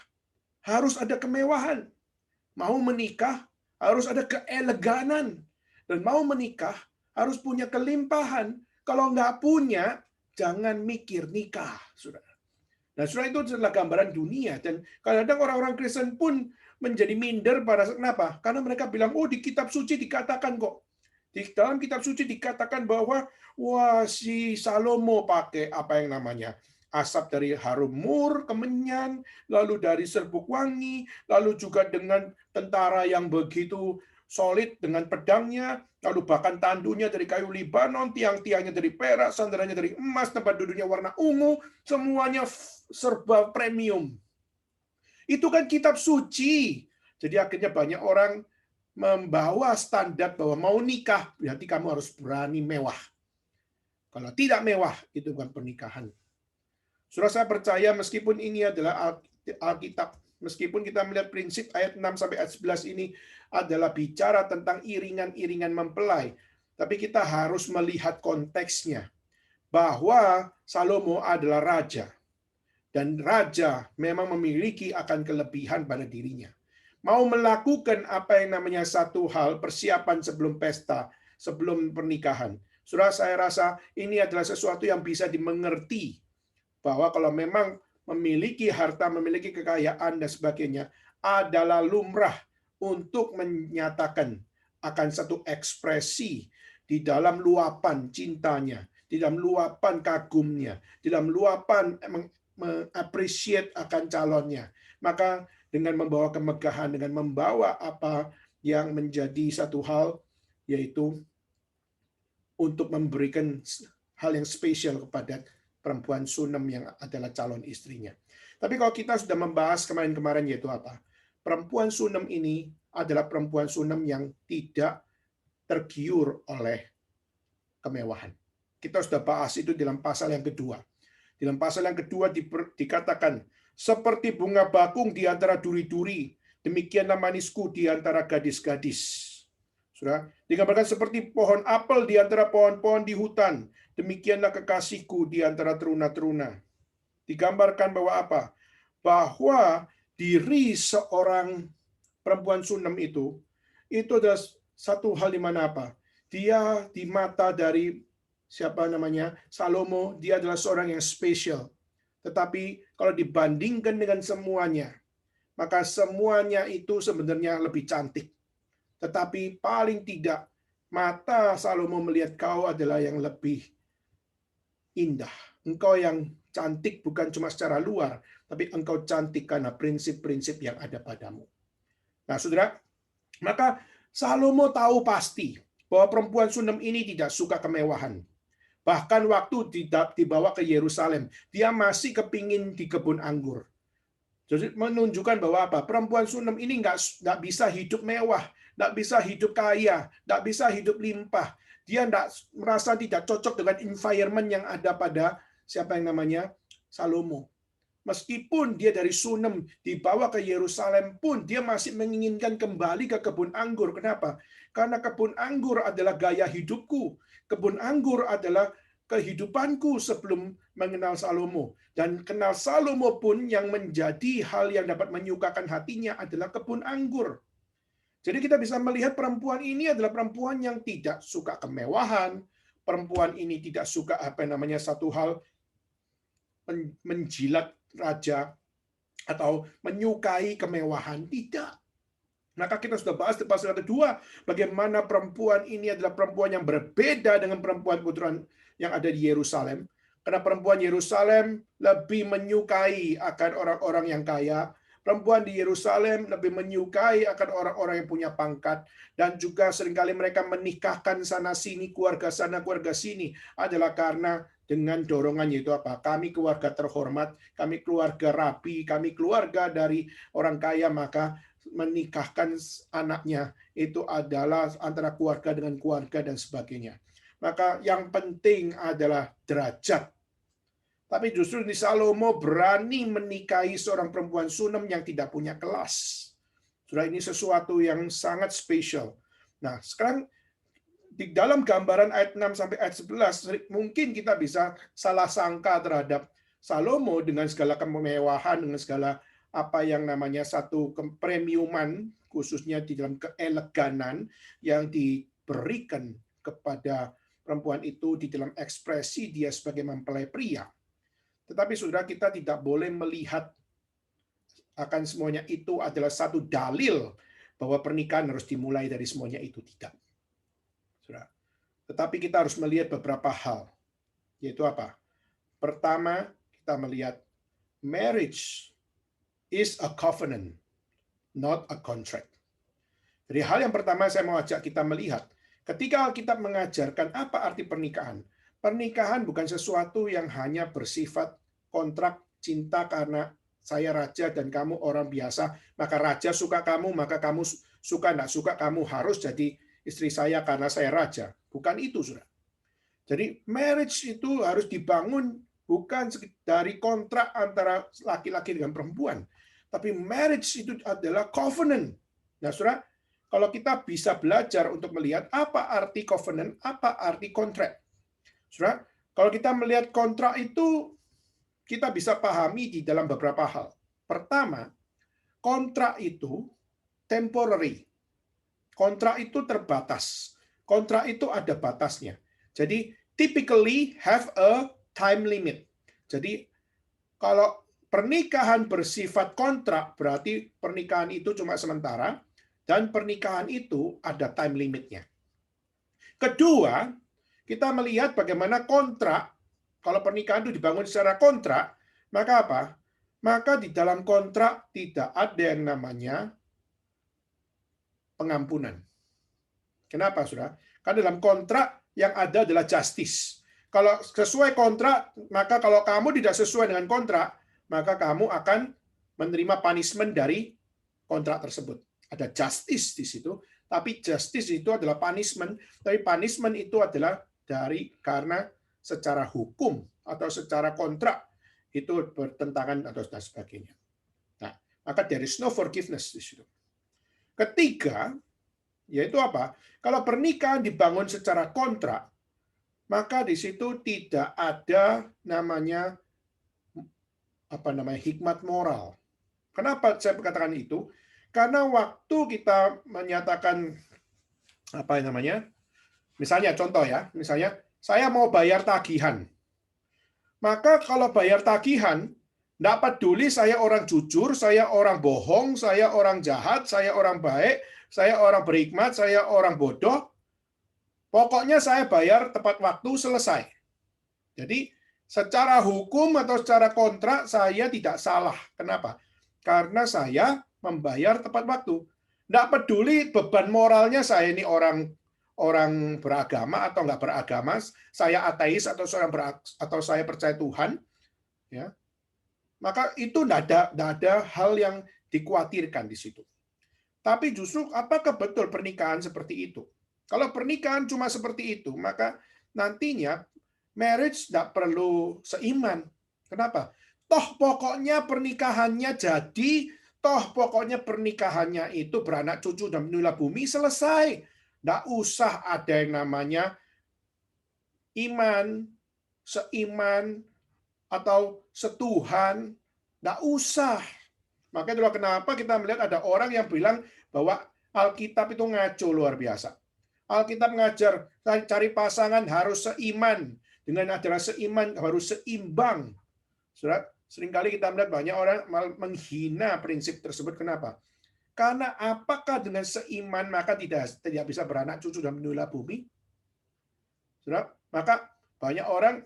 harus ada kemewahan. Mau menikah harus ada keeleganan. Dan mau menikah harus punya kelimpahan. Kalau nggak punya, jangan mikir nikah. Saudara. Nah, saudara itu adalah gambaran dunia. Dan kadang-kadang orang-orang Kristen pun menjadi minder pada kenapa? Karena mereka bilang, oh di kitab suci dikatakan kok. Di dalam kitab suci dikatakan bahwa wah si Salomo pakai apa yang namanya asap dari harum mur, kemenyan, lalu dari serbuk wangi, lalu juga dengan tentara yang begitu solid dengan pedangnya, lalu bahkan tandunya dari kayu Libanon, tiang-tiangnya dari perak, sandarannya dari emas, tempat duduknya warna ungu, semuanya serba premium. Itu kan kitab suci. Jadi akhirnya banyak orang membawa standar bahwa mau nikah, berarti kamu harus berani mewah. Kalau tidak mewah, itu bukan pernikahan. Saudara, saya percaya meskipun ini adalah Alkitab, meskipun kita melihat prinsip ayat 6 sampai ayat 11 ini adalah bicara tentang iringan-iringan mempelai, tapi kita harus melihat konteksnya bahwa Salomo adalah raja dan raja memang memiliki akan kelebihan pada dirinya. Mau melakukan apa yang namanya satu hal persiapan sebelum pesta, sebelum pernikahan. Saudara, saya rasa ini adalah sesuatu yang bisa dimengerti bahwa kalau memang memiliki harta, memiliki kekayaan dan sebagainya adalah lumrah untuk menyatakan akan satu ekspresi di dalam luapan cintanya, di dalam luapan kagumnya, di dalam luapan mengapresiasi akan calonnya. Maka dengan membawa kemegahan, dengan membawa apa yang menjadi satu hal, yaitu untuk memberikan hal yang spesial kepada perempuan Sunem yang adalah calon istrinya. Tapi kalau kita sudah membahas kemarin-kemarin yaitu apa? Perempuan Sunem ini adalah perempuan Sunem yang tidak tergiur oleh kemewahan. Kita sudah bahas itu dalam pasal yang kedua. Dalam pasal yang kedua dikatakan, seperti bunga bakung di antara duri-duri, demikianlah manisku di antara gadis-gadis. Sudah digambarkan seperti pohon apel di antara pohon-pohon di hutan, demikianlah kekasihku di antara teruna-teruna. Digambarkan bahwa apa? Bahwa diri seorang perempuan Sunem itu adalah satu hal di mana apa? Dia di mata dari siapa namanya Salomo, dia adalah seorang yang spesial. Tetapi kalau dibandingkan dengan semuanya, maka semuanya itu sebenarnya lebih cantik. Tetapi paling tidak mata Salomo melihat kau adalah yang lebih indah. Engkau yang cantik bukan cuma secara luar, tapi engkau cantik karena prinsip-prinsip yang ada padamu. Nah, saudara, maka Salomo tahu pasti bahwa perempuan Sunem ini tidak suka kemewahan. Bahkan waktu dibawa ke Yerusalem, dia masih kepingin di kebun anggur. Jadi menunjukkan bahwa apa? Perempuan Sunem ini nggak bisa hidup mewah, nggak bisa hidup kaya, nggak bisa hidup limpah. Dia merasa tidak cocok dengan environment yang ada pada siapa yang namanya Salomo. Meskipun dia dari Sunem dibawa ke Yerusalem pun dia masih menginginkan kembali ke kebun anggur. Kenapa? Karena kebun anggur adalah gaya hidupku. Kebun anggur adalah kehidupanku sebelum mengenal Salomo. Dan kenal Salomo pun yang menjadi hal yang dapat menyukakan hatinya adalah kebun anggur. Jadi kita bisa melihat perempuan ini adalah perempuan yang tidak suka kemewahan. Perempuan ini tidak suka apa namanya satu hal menjilat raja atau menyukai kemewahan. Tidak. Maka kita sudah bahas di pasal kedua bagaimana perempuan ini adalah perempuan yang berbeda dengan perempuan-perempuan yang ada di Yerusalem. Karena perempuan Yerusalem lebih menyukai akan orang-orang yang kaya. Perempuan di Yerusalem lebih menyukai akan orang-orang yang punya pangkat. Dan juga seringkali mereka menikahkan sana-sini, keluarga sana, keluarga sini. Adalah karena dengan dorongan yaitu apa? Kami keluarga terhormat, kami keluarga rapi, kami keluarga dari orang kaya, maka menikahkan anaknya itu adalah antara keluarga dengan keluarga dan sebagainya. Maka yang penting adalah derajat. Tapi justru ini Salomo berani menikahi seorang perempuan Sunem yang tidak punya kelas. Sudah ini sesuatu yang sangat spesial. Nah, sekarang di dalam gambaran ayat 6 sampai ayat 11, mungkin kita bisa salah sangka terhadap Salomo dengan segala kemewahan, dengan segala apa yang namanya satu kepremiuman, khususnya di dalam keeleganan yang diberikan kepada perempuan itu di dalam ekspresi dia sebagai mempelai pria. Tetapi saudara, kita tidak boleh melihat akan semuanya itu adalah satu dalil bahwa pernikahan harus dimulai dari semuanya itu. Tidak. Saudara. Tetapi kita harus melihat beberapa hal. Yaitu apa? Pertama, kita melihat marriage is a covenant, not a contract. Jadi hal yang pertama saya mau ajak kita melihat, ketika Alkitab mengajarkan apa arti pernikahan. Pernikahan bukan sesuatu yang hanya bersifat kontrak cinta karena saya raja dan kamu orang biasa, maka raja suka kamu, maka kamu suka, enggak suka, kamu harus jadi istri saya karena saya raja. Bukan itu, saudara. Jadi marriage itu harus dibangun bukan dari kontrak antara laki-laki dengan perempuan, tapi marriage itu adalah covenant. Nah, saudara, kalau kita bisa belajar untuk melihat apa arti covenant, apa arti kontrak. Saudara, kalau kita melihat kontrak itu, kita bisa pahami di dalam beberapa hal. Pertama, kontrak itu temporary. Kontrak itu terbatas. Kontrak itu ada batasnya. Jadi, typically have a time limit. Jadi, kalau pernikahan bersifat kontrak, berarti pernikahan itu cuma sementara, dan pernikahan itu ada time limitnya. Kedua, kita melihat bagaimana kontrak, kalau pernikahan itu dibangun secara kontrak, maka apa? Maka di dalam kontrak tidak ada yang namanya pengampunan. Kenapa, saudara? Karena dalam kontrak yang ada adalah justice. Kalau sesuai kontrak, maka kalau kamu tidak sesuai dengan kontrak, maka kamu akan menerima punishment dari kontrak tersebut. Ada justice di situ, tapi justice itu adalah punishment, tapi punishment itu adalah karena secara hukum atau secara kontrak itu bertentangan atau dan sebagainya. Nah, maka there is no forgiveness di situ. Ketiga, yaitu apa? Kalau pernikahan dibangun secara kontrak, maka di situ tidak ada namanya hikmat moral. Kenapa saya katakan itu? Karena waktu kita menyatakan misalnya contoh ya, misalnya saya mau bayar tagihan. Maka kalau bayar tagihan, tidak peduli saya orang jujur, saya orang bohong, saya orang jahat, saya orang baik, saya orang berhikmat, saya orang bodoh, pokoknya saya bayar tepat waktu, selesai. Jadi secara hukum atau secara kontrak saya tidak salah. Kenapa? Karena saya membayar tepat waktu. Tidak peduli beban moralnya saya ini orang beragama atau nggak beragama, saya ateis atau saya percaya Tuhan, ya, maka itu tidak ada hal yang dikhawatirkan di situ. Tapi justru apakah betul pernikahan seperti itu? Kalau pernikahan cuma seperti itu, maka nantinya marriage tidak perlu seiman. Kenapa? Toh pokoknya pernikahannya jadi, toh pokoknya pernikahannya itu beranak cucu dan menula bumi, selesai. Tidak usah ada yang namanya iman, seiman, atau setuhan. Tidak usah. Makanya itulah kenapa kita melihat ada orang yang bilang bahwa Alkitab itu ngaco luar biasa. Alkitab mengajar cari pasangan harus seiman. Dengan adalah seiman harus seimbang. Saudara, seringkali kita melihat banyak orang menghina prinsip tersebut. Kenapa? Karena apakah dengan seiman maka tidak bisa beranak cucu dan menula bumi? Saudara, maka banyak orang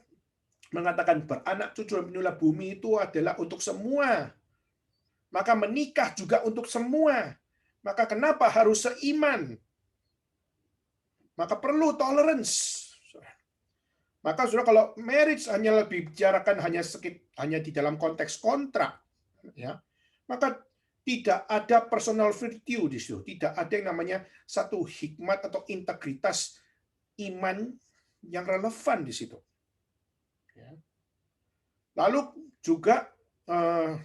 mengatakan beranak cucu dan menula bumi itu adalah untuk semua. Maka menikah juga untuk semua. Maka kenapa harus seiman? Maka perlu tolerance. Maka saudara, kalau marriage hanya lebih bicarakan hanya di dalam konteks kontrak, ya, maka tidak ada personal virtue di situ, tidak ada yang namanya satu hikmat atau integritas iman yang relevan di situ. Ya. Lalu juga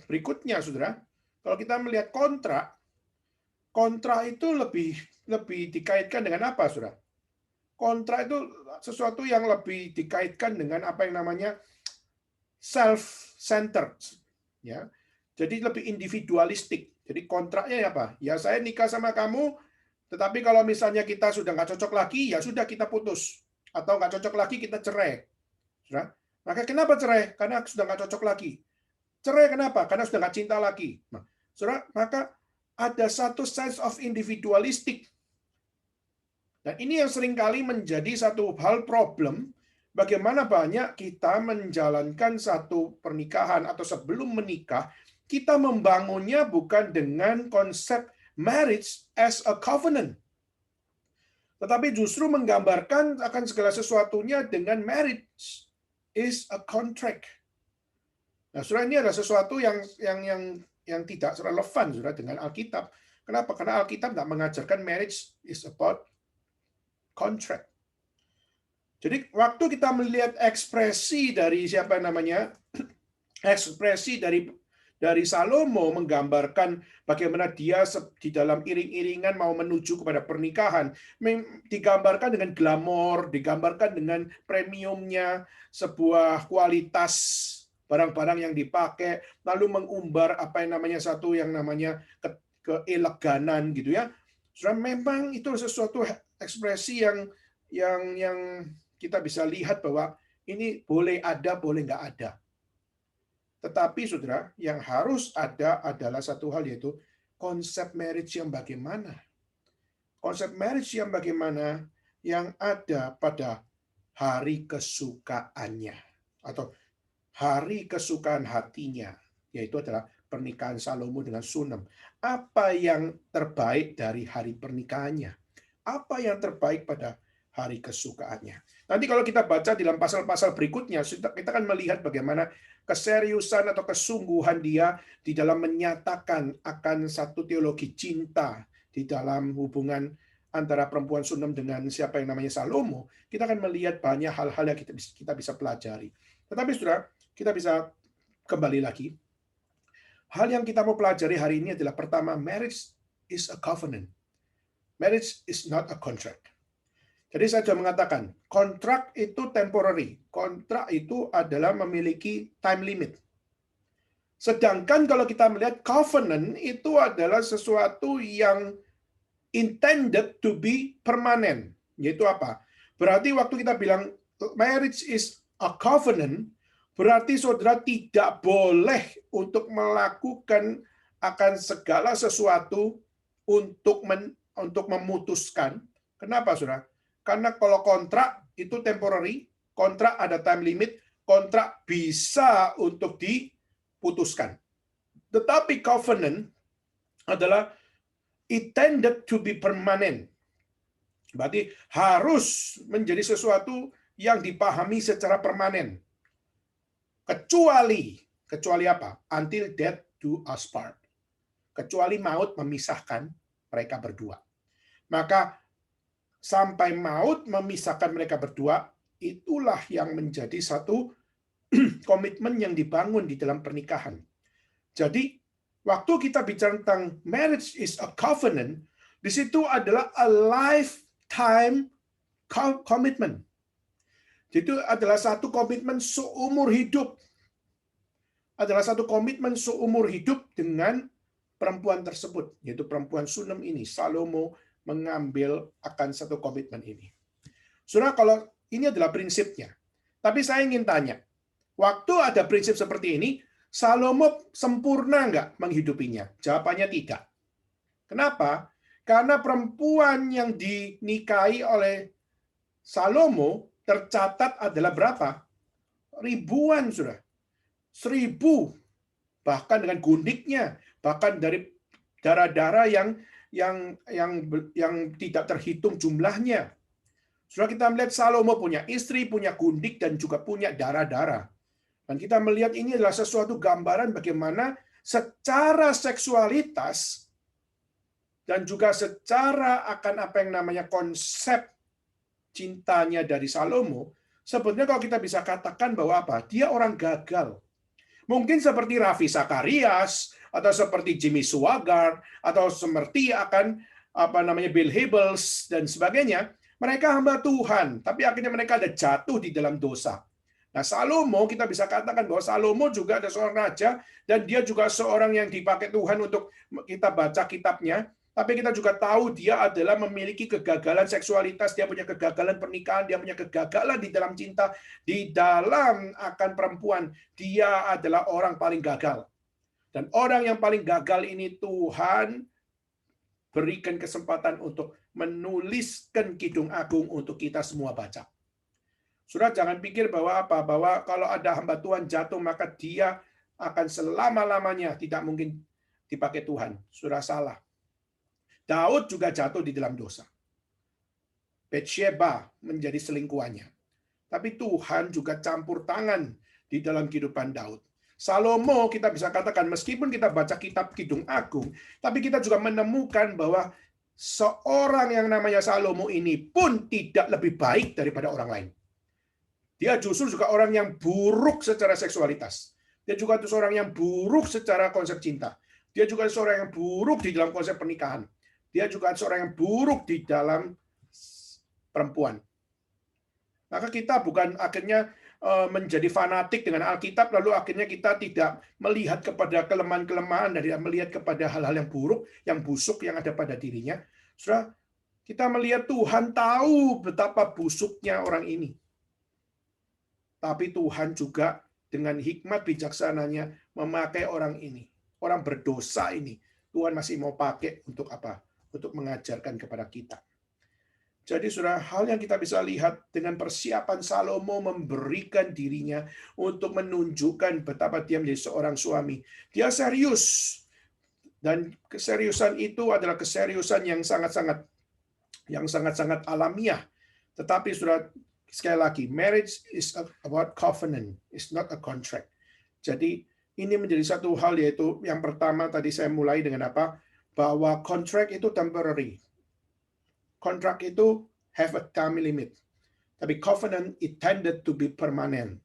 berikutnya, saudara, kalau kita melihat kontrak itu lebih dikaitkan dengan apa, saudara? Kontrak itu sesuatu yang lebih dikaitkan dengan apa yang namanya self-centered, ya. Jadi lebih individualistik. Jadi kontraknya apa? Ya saya nikah sama kamu, tetapi kalau misalnya kita sudah nggak cocok lagi, ya sudah kita putus. Atau nggak cocok lagi, kita cerai. Saudara? Maka kenapa cerai? Karena sudah nggak cocok lagi. Cerai kenapa? Karena sudah nggak cinta lagi. Nah, saudara, maka ada satu sense of individualistik. Dan ini yang seringkali menjadi satu hal problem, bagaimana banyak kita menjalankan satu pernikahan atau sebelum menikah, kita membangunnya bukan dengan konsep marriage as a covenant, tetapi justru menggambarkan akan segala sesuatunya dengan marriage is a contract. Nah, saudara, ini adalah sesuatu yang tidak relevan, saudara, dengan Alkitab. Kenapa? Karena Alkitab tidak mengajarkan marriage is about contract. Jadi waktu kita melihat ekspresi dari siapa namanya, ekspresi dari Salomo menggambarkan bagaimana dia di dalam iring-iringan mau menuju kepada pernikahan, digambarkan dengan glamor, digambarkan dengan premiumnya, sebuah kualitas barang-barang yang dipakai, lalu mengumbar apa yang namanya satu yang namanya keeleganan gitu ya. Saudara, memang itu sesuatu ekspresi yang kita bisa lihat bahwa ini boleh ada, boleh nggak ada. Tetapi saudara, yang harus ada adalah satu hal, yaitu konsep marriage yang bagaimana. Konsep marriage yang bagaimana yang ada pada hari kesukaannya atau hari kesukaan hatinya, yaitu adalah pernikahan Salomo dengan Sunem. Apa yang terbaik dari hari pernikahannya? Apa yang terbaik pada hari kesukaannya? Nanti kalau kita baca dalam pasal-pasal berikutnya, kita akan melihat bagaimana keseriusan atau kesungguhan dia di dalam menyatakan akan satu teologi cinta di dalam hubungan antara perempuan Sunem dengan siapa yang namanya Salomo. Kita akan melihat banyak hal-hal yang kita bisa pelajari. Tetapi saudara, kita bisa kembali lagi. Hal yang kita mau pelajari hari ini adalah pertama, marriage is a covenant. Marriage is not a contract. Jadi saya sudah mengatakan, kontrak itu temporary. Kontrak itu adalah memiliki time limit. Sedangkan kalau kita melihat covenant itu adalah sesuatu yang intended to be permanent. Yaitu apa? Berarti waktu kita bilang marriage is a covenant, berarti saudara tidak boleh untuk melakukan akan segala sesuatu untuk memutuskan. Kenapa, saudara? Karena kalau kontrak itu temporary, kontrak ada time limit, kontrak bisa untuk diputuskan. Tetapi covenant adalah intended to be permanent. Berarti harus menjadi sesuatu yang dipahami secara permanen. Kecuali apa? Until death do us part. Kecuali maut memisahkan mereka berdua. Maka sampai maut memisahkan mereka berdua, itulah yang menjadi satu komitmen yang dibangun di dalam pernikahan. Jadi, waktu kita bicara tentang marriage is a covenant, di situ adalah a lifetime commitment. Itu adalah satu komitmen seumur hidup. Adalah satu komitmen seumur hidup dengan perempuan tersebut, yaitu perempuan Sunem ini. Salomo mengambil akan satu komitmen ini. Saudara, kalau ini adalah prinsipnya. Tapi saya ingin tanya, waktu ada prinsip seperti ini, Salomo sempurna nggak menghidupinya? Jawabannya tidak. Kenapa? Karena perempuan yang dinikahi oleh Salomo tercatat adalah berapa? Ribuan, saudara. 1.000. Bahkan dengan gundiknya. Bahkan dari darah-darah yang tidak terhitung jumlahnya. Saudara, kita melihat Salomo punya istri, punya gundik, dan juga punya darah-darah. Dan kita melihat ini adalah sesuatu gambaran bagaimana secara seksualitas dan juga secara akan apa yang namanya konsep cintanya dari Salomo, sebetulnya kalau kita bisa katakan bahwa apa? Dia orang gagal. Mungkin seperti Raffi Sakarias, atau seperti Jimmy Swaggart, atau seperti Bill Hybels, dan sebagainya. Mereka hamba Tuhan, tapi akhirnya mereka ada jatuh di dalam dosa. Nah, Salomo, kita bisa katakan bahwa Salomo juga ada seorang raja, dan dia juga seorang yang dipakai Tuhan untuk kita baca kitabnya. Tapi kita juga tahu dia adalah memiliki kegagalan seksualitas, dia punya kegagalan pernikahan, dia punya kegagalan di dalam cinta, di dalam akan perempuan. Dia adalah orang paling gagal. Dan orang yang paling gagal ini Tuhan berikan kesempatan untuk menuliskan Kidung Agung untuk kita semua baca. Saudara jangan pikir bahwa bahwa kalau ada hamba Tuhan jatuh maka dia akan selama-lamanya tidak mungkin dipakai Tuhan. Saudara salah. Daud juga jatuh di dalam dosa. Batsheba menjadi selingkuhannya. Tapi Tuhan juga campur tangan di dalam kehidupan Daud. Salomo kita bisa katakan meskipun kita baca kitab Kidung Agung, tapi kita juga menemukan bahwa seorang yang namanya Salomo ini pun tidak lebih baik daripada orang lain. Dia justru juga orang yang buruk secara seksualitas. Dia juga seorang yang buruk secara konsep cinta. Dia juga seorang yang buruk di dalam konsep pernikahan. Dia juga seorang yang buruk di dalam perempuan. Maka kita bukan akhirnya menjadi fanatik dengan Alkitab, lalu akhirnya kita tidak melihat kepada kelemahan-kelemahan, dan tidak melihat kepada hal-hal yang buruk, yang busuk yang ada pada dirinya. Saudara, kita melihat Tuhan tahu betapa busuknya orang ini. Tapi Tuhan juga dengan hikmat bijaksananya memakai orang ini. Orang berdosa ini. Tuhan masih mau pakai untuk apa? Untuk mengajarkan kepada kita. Jadi saudara, hal yang kita bisa lihat dengan persiapan Salomo memberikan dirinya untuk menunjukkan betapa dia menjadi seorang suami. Dia serius. Dan keseriusan itu adalah keseriusan yang sangat-sangat alamiah. Tetapi saudara, sekali lagi, marriage is about covenant, it's not a contract. Jadi ini menjadi satu hal, yaitu yang pertama tadi saya mulai dengan apa? Bahwa contract itu temporary. Kontrak itu have a time limit. Tapi covenant intended to be permanent.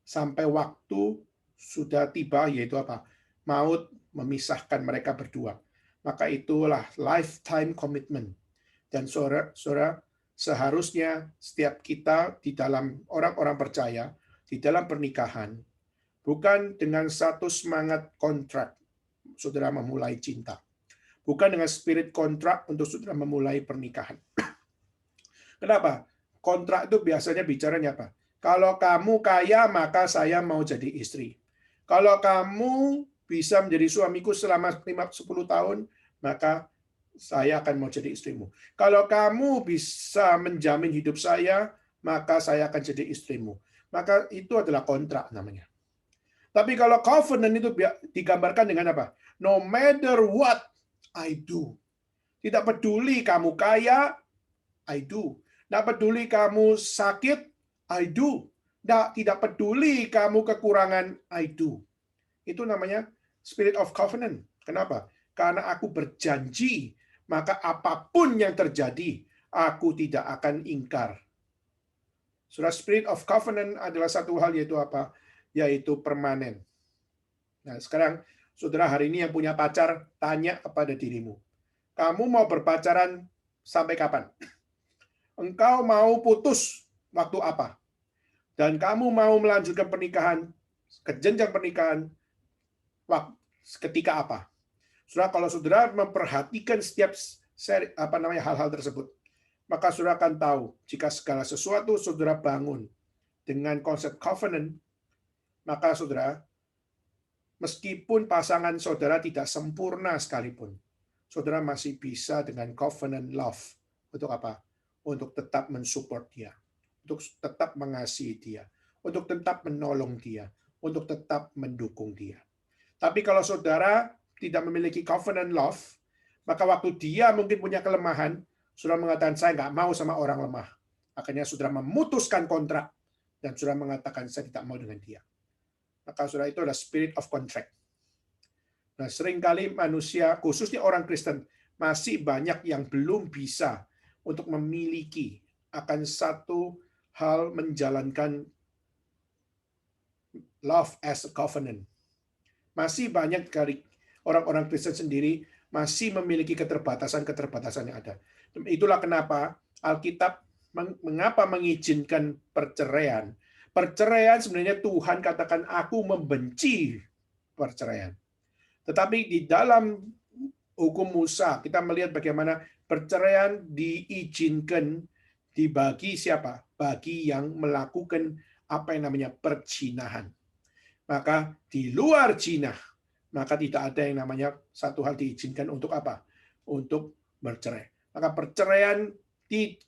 Sampai waktu sudah tiba, yaitu apa? Maut memisahkan mereka berdua. Maka itulah lifetime commitment. Dan saudara, seharusnya setiap kita di dalam orang-orang percaya, di dalam pernikahan, bukan dengan satu semangat kontrak, saudara memulai cinta. Bukan dengan spirit kontrak untuk saudara memulai pernikahan. Kenapa? Kontrak itu biasanya bicaranya apa? Kalau kamu kaya, maka saya mau jadi istri. Kalau kamu bisa menjadi suamiku selama 10 tahun, maka saya akan mau jadi istrimu. Kalau kamu bisa menjamin hidup saya, maka saya akan jadi istrimu. Maka itu adalah kontrak namanya. Tapi kalau covenant itu digambarkan dengan apa? No matter what I do. Tidak peduli kamu kaya, I do. Tidak peduli kamu sakit, I do. Tidak peduli kamu kekurangan, I do. Itu namanya spirit of covenant. Kenapa? Karena aku berjanji, maka apapun yang terjadi, aku tidak akan ingkar. Saudara, spirit of covenant adalah satu hal, yaitu apa? Yaitu permanen. Nah, sekarang saudara hari ini yang punya pacar, tanya kepada dirimu. Kamu mau berpacaran sampai kapan? Engkau mau putus waktu apa? Dan kamu mau melanjutkan pernikahan, ke jenjang pernikahan, ketika apa? Saudara, kalau saudara memperhatikan setiap hal-hal tersebut, maka saudara akan tahu jika segala sesuatu saudara bangun dengan konsep covenant, maka saudara, meskipun pasangan saudara tidak sempurna sekalipun, saudara masih bisa dengan covenant love. Untuk apa? Untuk tetap mensupport dia, untuk tetap mengasihi dia, untuk tetap menolong dia, untuk tetap mendukung dia. Tapi kalau saudara tidak memiliki covenant love, maka waktu dia mungkin punya kelemahan, saudara mengatakan, saya nggak mau sama orang lemah. Akhirnya saudara memutuskan kontrak, dan saudara mengatakan, saya tidak mau dengan dia. Maka saudara, itu adalah spirit of contract. Nah, seringkali manusia, khususnya orang Kristen, masih banyak yang belum bisa untuk memiliki akan satu hal menjalankan love as a covenant. Masih banyak dari orang-orang Kristen sendiri masih memiliki keterbatasan-keterbatasan yang ada. Itulah kenapa Alkitab mengapa mengizinkan perceraian. Perceraian sebenarnya Tuhan katakan aku membenci perceraian. Tetapi di dalam hukum Musa kita melihat bagaimana perceraian diizinkan dibagi siapa? Bagi yang melakukan apa yang namanya perzinahan. Maka di luar zina, maka tidak ada yang namanya satu hal diizinkan untuk apa? Untuk bercerai. Maka perceraian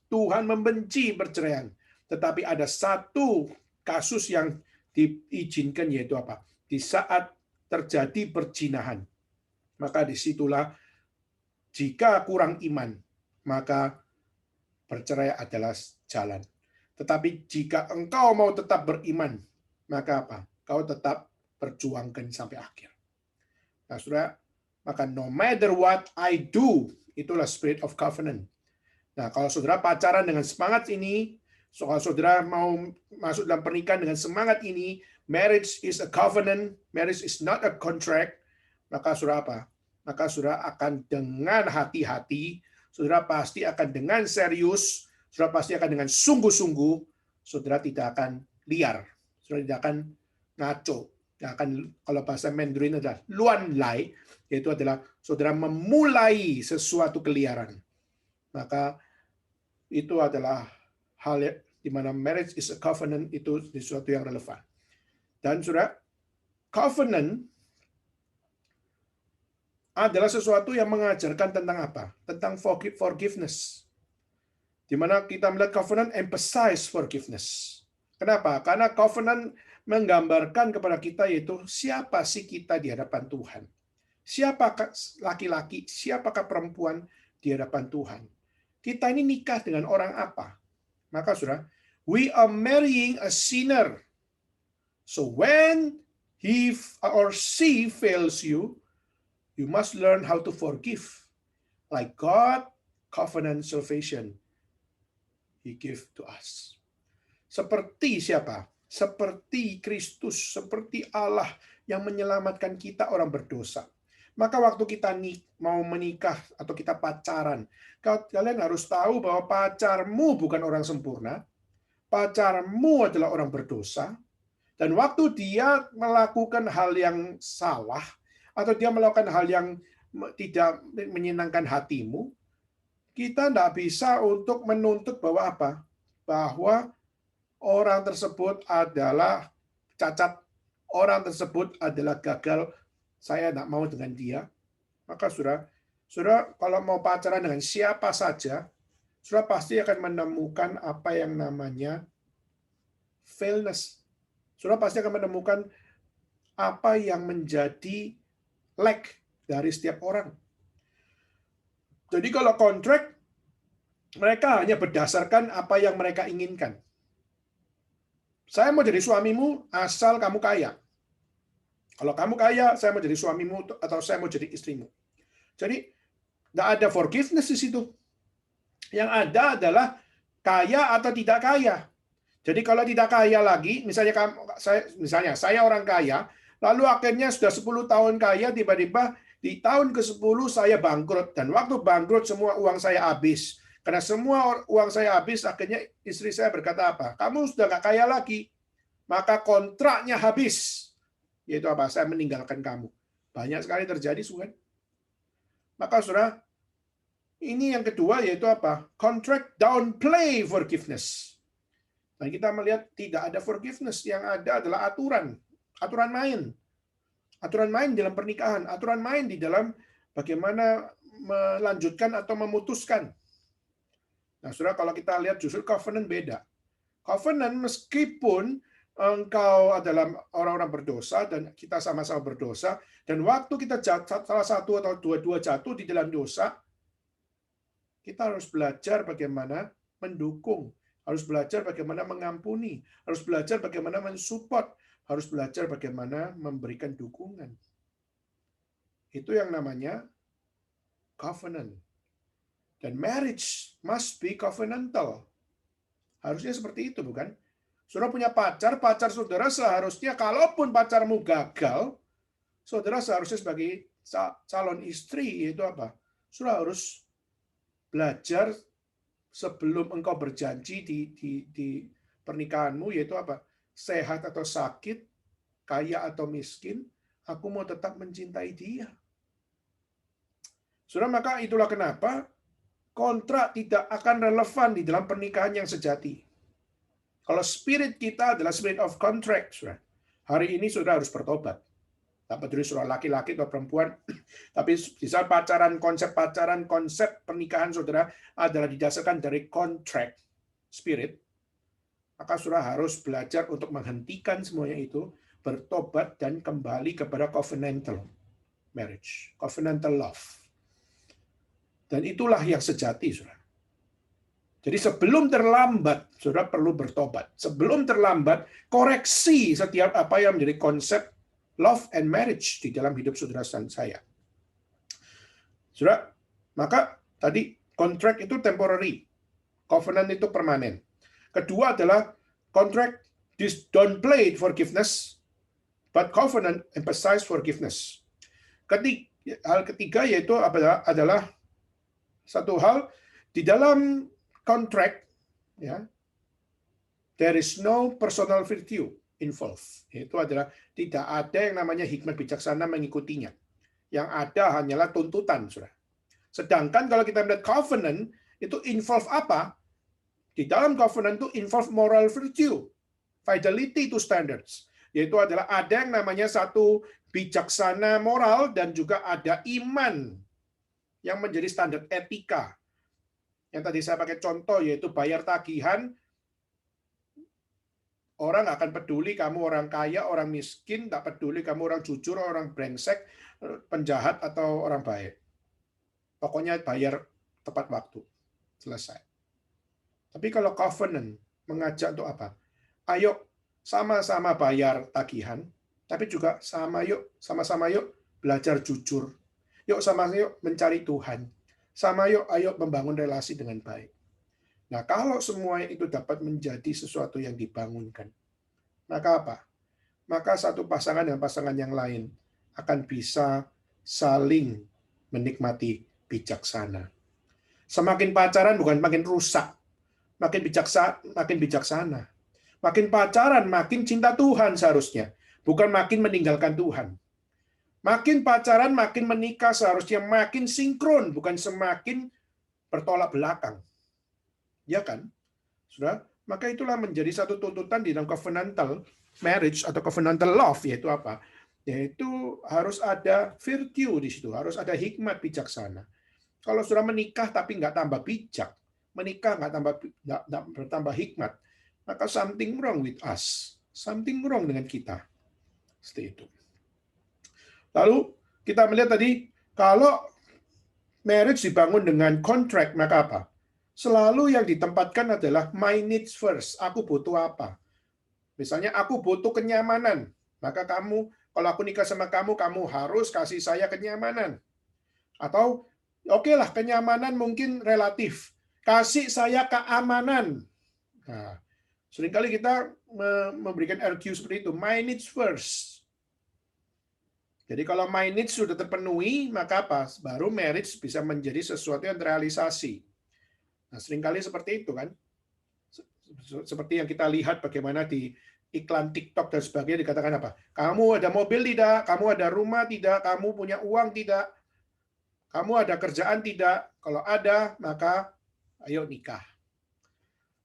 Tuhan membenci perceraian. Tetapi ada satu kasus yang diizinkan yaitu apa? Di saat terjadi perzinahan. Maka disitulah jika kurang iman, maka bercerai adalah jalan. Tetapi jika engkau mau tetap beriman, maka apa? Kau tetap perjuangkan sampai akhir. Nah, saudara, maka no matter what I do, itulah spirit of covenant. Nah, kalau saudara pacaran dengan semangat ini, kalau saudara mau masuk dalam pernikahan dengan semangat ini, marriage is a covenant, marriage is not a contract, maka saudara apa? Maka saudara akan dengan hati-hati, saudara pasti akan dengan serius, saudara pasti akan dengan sungguh-sungguh, saudara tidak akan liar, saudara tidak akan ngaco, tidak akan, kalau bahasa Mandarin adalah luan lai, yaitu adalah saudara memulai sesuatu keliaran. Maka itu adalah hal di mana marriage is a covenant, itu sesuatu yang relevan. Dan saudara, covenant adalah sesuatu yang mengajarkan tentang apa? Tentang forgiveness. Di mana kita melihat covenant emphasize forgiveness. Kenapa? Karena covenant menggambarkan kepada kita yaitu siapa sih kita di hadapan Tuhan. Siapakah laki-laki, siapakah perempuan di hadapan Tuhan. Kita ini nikah dengan orang apa? Maka saudara, we are marrying a sinner. So when he or she fails you, you must learn how to forgive. Like God, covenant salvation, He gave to us. Seperti siapa? Seperti Kristus, seperti Allah yang menyelamatkan kita orang berdosa. Maka waktu kita mau menikah atau kita pacaran, kalian harus tahu bahwa pacarmu bukan orang sempurna, pacarmu adalah orang berdosa, dan waktu dia melakukan hal yang salah, atau dia melakukan hal yang tidak menyenangkan hatimu, kita tidak bisa untuk menuntut bahwa apa? Bahwa orang tersebut adalah cacat, orang tersebut adalah gagal, saya tidak mau dengan dia. Maka saudara, kalau mau pacaran dengan siapa saja, saudara pasti akan menemukan apa yang namanya fairness. Saudara pasti akan menemukan apa yang menjadi lack dari setiap orang. Jadi kalau kontrak, mereka hanya berdasarkan apa yang mereka inginkan. Saya mau jadi suamimu asal kamu kaya. Kalau kamu kaya, saya mau jadi suamimu atau saya mau jadi istrimu. Jadi, tidak ada forgiveness di situ. Yang ada adalah kaya atau tidak kaya. Jadi kalau tidak kaya lagi, misalnya saya orang kaya, lalu akhirnya sudah 10 tahun kaya, tiba-tiba di tahun ke-10 saya bangkrut. Dan waktu bangkrut semua uang saya habis. Karena semua uang saya habis, akhirnya istri saya berkata apa? Kamu sudah nggak kaya lagi, maka kontraknya habis. Yaitu apa? Saya meninggalkan kamu. Banyak sekali terjadi, bukan? Maka saudara, ini yang kedua yaitu apa? Contract downplay forgiveness. Dan kita melihat tidak ada forgiveness, yang ada adalah aturan main. Aturan main dalam pernikahan, aturan main di dalam bagaimana melanjutkan atau memutuskan. Nah, saudara, kalau kita lihat justru covenant beda. Covenant meskipun engkau adalah orang-orang berdosa dan kita sama-sama berdosa, dan waktu kita salah satu atau dua-dua jatuh di dalam dosa, kita harus belajar bagaimana mendukung, harus belajar bagaimana mengampuni, harus belajar bagaimana mensupport, harus belajar bagaimana memberikan dukungan. Itu yang namanya covenant. Dan marriage must be covenantal. Harusnya seperti itu, bukan? Saudara punya pacar, pacar saudara seharusnya, kalaupun pacarmu gagal, saudara seharusnya sebagai calon istri, yaitu apa? Saudara harus belajar sebelum engkau berjanji di pernikahanmu, yaitu apa? Sehat atau sakit, kaya atau miskin, aku mau tetap mencintai dia. Saudara, maka itulah kenapa kontrak tidak akan relevan di dalam pernikahan yang sejati. Kalau spirit kita adalah spirit of contract, saudara, hari ini saudara harus bertobat. Tak peduli saudara laki-laki atau perempuan, tapi di saat pacaran, konsep pernikahan saudara adalah didasarkan dari contract spirit, maka saudara harus belajar untuk menghentikan semuanya itu, bertobat dan kembali kepada covenantal marriage, covenantal love. Dan itulah yang sejati, saudara. Jadi sebelum terlambat, saudara perlu bertobat. Sebelum terlambat, koreksi setiap apa yang menjadi konsep love and marriage di dalam hidup saudara dan saya. Saudara, maka tadi kontrak itu temporary, covenant itu permanen. Kedua adalah kontrak don't play forgiveness, but covenant emphasize forgiveness. Hal ketiga yaitu adalah satu hal di dalam kontrak, ya, there is no personal virtue involved. Itu adalah tidak ada yang namanya hikmat bijaksana mengikutinya. Yang ada hanyalah tuntutan, saudara. Sedangkan kalau kita melihat covenant, itu involve apa? Di dalam covenant itu involve moral virtue, fidelity to standards. Yaitu adalah ada yang namanya satu bijaksana moral dan juga ada iman yang menjadi standar etika. Yang tadi saya pakai contoh yaitu bayar tagihan, orang nggak akan peduli kamu orang kaya, orang miskin, tak peduli kamu orang jujur, orang brengsek, penjahat atau orang baik. Pokoknya bayar tepat waktu. Selesai. Tapi kalau covenant mengajak untuk apa? Ayo sama-sama bayar tagihan, tapi juga sama-sama yuk belajar jujur. Yuk sama-sama yuk mencari Tuhan. Sama yuk ayo membangun relasi dengan baik. Nah, kalau semua itu dapat menjadi sesuatu yang dibangunkan, maka apa? Maka satu pasangan dengan pasangan yang lain akan bisa saling menikmati bijaksana. Semakin pacaran bukan makin rusak, makin bijaksana. Makin pacaran makin cinta Tuhan seharusnya, bukan makin meninggalkan Tuhan. Makin pacaran makin menikah seharusnya makin sinkron, bukan semakin bertolak belakang. Ya kan? Sudah? Maka itulah menjadi satu tuntutan di dalam covenantal marriage atau covenantal love, yaitu apa? Yaitu harus ada virtue di situ, harus ada hikmat bijaksana. Kalau sudah menikah tapi nggak tambah bijak, menikah nggak bertambah hikmat, maka something wrong with us, something wrong dengan kita. Seperti itu. Lalu kita melihat tadi, kalau marriage dibangun dengan kontrak, maka apa? Selalu yang ditempatkan adalah my needs first. Aku butuh apa? Misalnya aku butuh kenyamanan, maka kamu, kalau aku nikah sama kamu, kamu harus kasih saya kenyamanan. Atau oke lah, kenyamanan mungkin relatif. Kasih saya keamanan. Nah, seringkali kita memberikan RQ seperti itu. My needs first. Jadi kalau my needs sudah terpenuhi, maka apa? Baru marriage bisa menjadi sesuatu yang terrealisasi. Nah, seringkali seperti itu kan. Seperti yang kita lihat bagaimana di iklan TikTok dan sebagainya dikatakan apa? Kamu ada mobil tidak? Kamu ada rumah tidak? Kamu punya uang tidak? Kamu ada kerjaan tidak? Kalau ada, maka ayo nikah.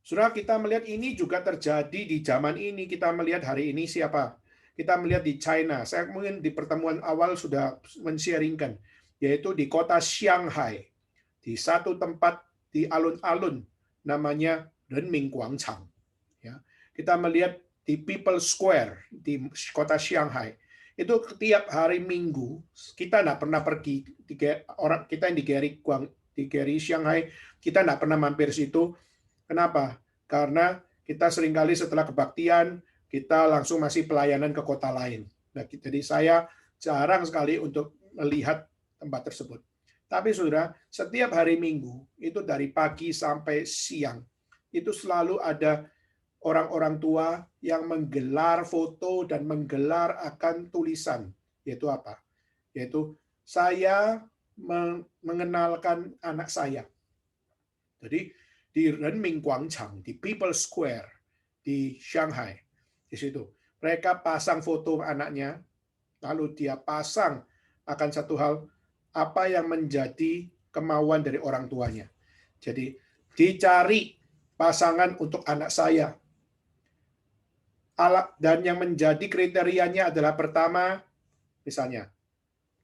Saudara, kita melihat ini juga terjadi di zaman ini. Kita melihat hari ini siapa? Kita melihat di China. Saya mungkin di pertemuan awal sudah men-sharingkan, yaitu di kota Shanghai. Di satu tempat di alun-alun namanya Renmin Guangchang. Ya. Kita melihat di People Square di kota Shanghai. Itu setiap hari Minggu kita nggak pernah pergi. Orang kita yang di Gary Shanghai, kita nggak pernah mampir situ. Kenapa? Karena kita seringkali setelah kebaktian kita langsung masih pelayanan ke kota lain. Nah, jadi saya jarang sekali untuk melihat tempat tersebut. Tapi saudara, setiap hari Minggu, itu dari pagi sampai siang, itu selalu ada orang-orang tua yang menggelar foto dan menggelar akan tulisan, yaitu apa? Yaitu saya mengenalkan anak saya. Jadi di Renmin Guangchang, di People Square, di Shanghai, di situ. Mereka pasang foto anaknya, lalu dia pasang akan satu hal, apa yang menjadi kemauan dari orang tuanya. Jadi dicari pasangan untuk anak saya. Dan yang menjadi kriterianya adalah pertama, misalnya,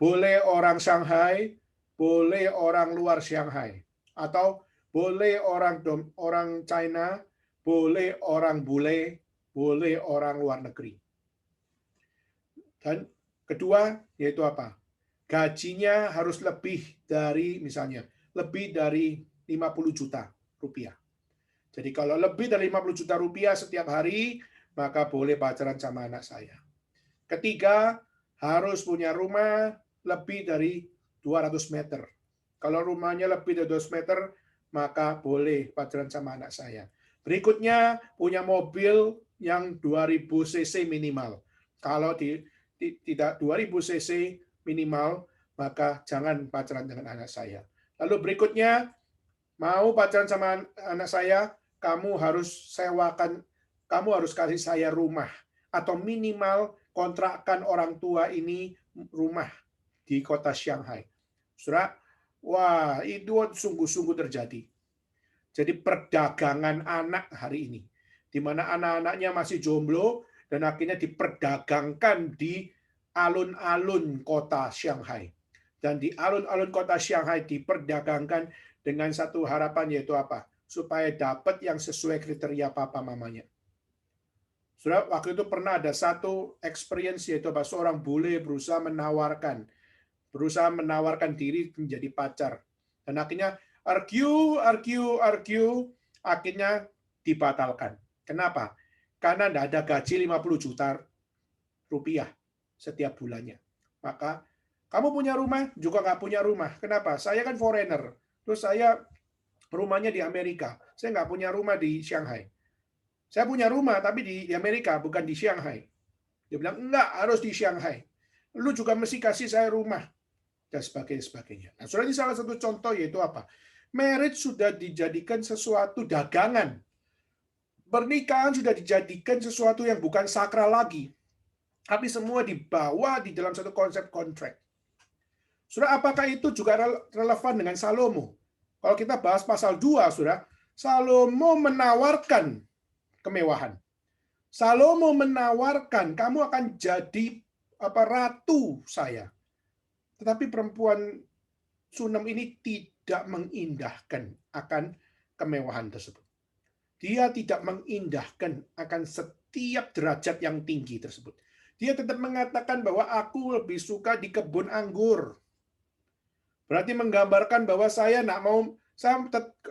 boleh orang Shanghai, boleh orang luar Shanghai, atau boleh orang China, boleh orang bule, boleh orang luar negeri. Dan kedua, yaitu apa? Gajinya harus lebih dari, misalnya, lebih dari 50 juta rupiah. Jadi kalau lebih dari 50 juta rupiah setiap hari, maka boleh pacaran sama anak saya. Ketiga, harus punya rumah lebih dari 200 meter. Kalau rumahnya lebih dari 200 meter, maka boleh pacaran sama anak saya. Berikutnya, punya mobil yang 2000 cc minimal. Kalau tidak 2000 cc minimal, maka jangan pacaran dengan anak saya. Lalu berikutnya, mau pacaran sama anak saya, kamu harus kasih saya rumah. Atau minimal kontrakkan orang tua ini rumah di kota Shanghai. Saudara, wah itu sungguh-sungguh terjadi. Jadi perdagangan anak hari ini, di mana anak-anaknya masih jomblo dan akhirnya diperdagangkan di alun-alun kota Shanghai. Dan di alun-alun kota Shanghai diperdagangkan dengan satu harapan, yaitu apa? Supaya dapat yang sesuai kriteria papa mamanya. Saudara, waktu itu pernah ada satu experience, yaitu apa? Seorang bule berusaha menawarkan diri menjadi pacar. Dan akhirnya argue, akhirnya dibatalkan. Kenapa? Karena tidak ada gaji 50 juta rupiah setiap bulannya. Maka kamu punya rumah, juga nggak punya rumah. Kenapa? Saya kan foreigner. Terus saya rumahnya di Amerika. Saya nggak punya rumah di Shanghai. Saya punya rumah, tapi di Amerika, bukan di Shanghai. Dia bilang, enggak, harus di Shanghai. Lu juga mesti kasih saya rumah. Dan sebagainya. Nah, saudara, ini salah satu contoh, yaitu apa? Marriage sudah dijadikan sesuatu dagangan. Pernikahan sudah dijadikan sesuatu yang bukan sakral lagi. Tapi semua dibawa di dalam satu konsep kontrak. Saudara, apakah itu juga relevan dengan Salomo? Kalau kita bahas pasal 2, saudara, Salomo menawarkan kemewahan. Salomo menawarkan, kamu akan jadi ratu saya. Tetapi perempuan Sunem ini tidak mengindahkan akan kemewahan tersebut. Dia tidak mengindahkan akan setiap derajat yang tinggi tersebut. Dia tetap mengatakan bahwa aku lebih suka di kebun anggur. Berarti menggambarkan bahwa saya tidak mau,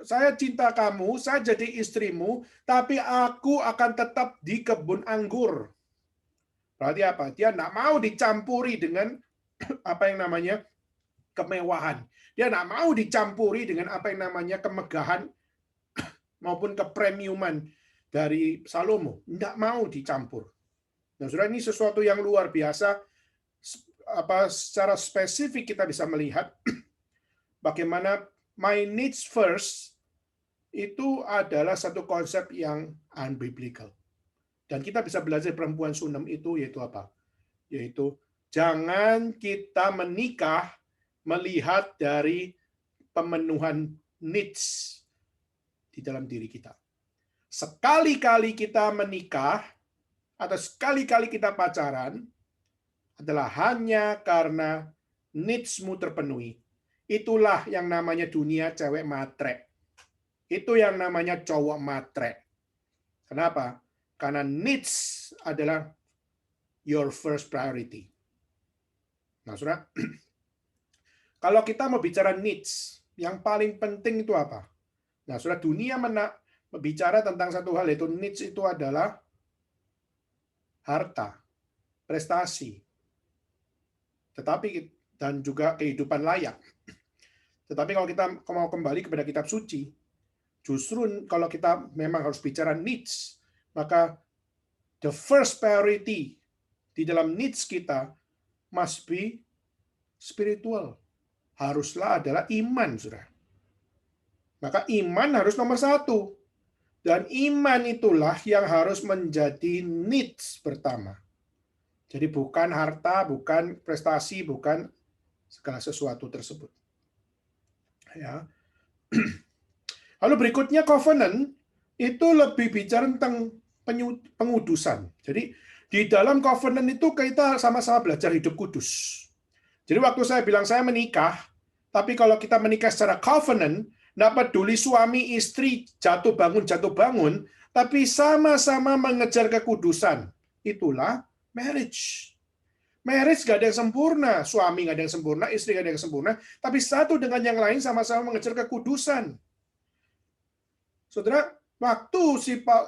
saya cinta kamu, saya jadi istrimu, tapi aku akan tetap di kebun anggur. Berarti apa? Dia tidak mau dicampuri dengan apa yang namanya kemewahan. Dia tidak mau dicampuri dengan apa yang namanya kemegahan maupun kepremiuman dari Salomo. Tidak mau dicampur. Nah, saudara, ini sesuatu yang luar biasa. Secara spesifik kita bisa melihat bagaimana my needs first itu adalah satu konsep yang unbiblical. Dan kita bisa belajar perempuan Sunem itu, yaitu apa? Yaitu jangan kita menikah melihat dari pemenuhan needs di dalam diri kita. Sekali-kali kita menikah atau sekali-kali kita pacaran adalah hanya karena needs-mu terpenuhi. Itulah yang namanya dunia cewek matre. Itu yang namanya cowok matre. Kenapa? Karena needs adalah your first priority. Nah, saudara, kalau kita mau bicara needs, yang paling penting itu apa? Nah, saudara, dunia bicara tentang satu hal, yaitu needs itu adalah harta, prestasi, dan juga kehidupan layak. Tetapi kalau kita mau kembali kepada kitab suci, justru kalau kita memang harus bicara needs, Maka the first priority di dalam needs kita must be spiritual. Haruslah adalah iman, saudara. Maka iman harus nomor satu. Dan iman itulah yang harus menjadi needs pertama. Jadi bukan harta, bukan prestasi, bukan segala sesuatu tersebut. Ya. Lalu berikutnya covenant itu lebih bicara tentang pengudusan. Jadi di dalam covenant itu kita sama-sama belajar hidup kudus. Jadi waktu saya bilang saya menikah, tapi kalau kita menikah secara covenant, nggak peduli suami istri jatuh bangun, tapi sama-sama mengejar kekudusan. Itulah marriage. Marriage gak ada yang sempurna, suami gak ada yang sempurna, istri gak ada yang sempurna, tapi satu dengan yang lain sama-sama mengejar kekudusan. Saudara, waktu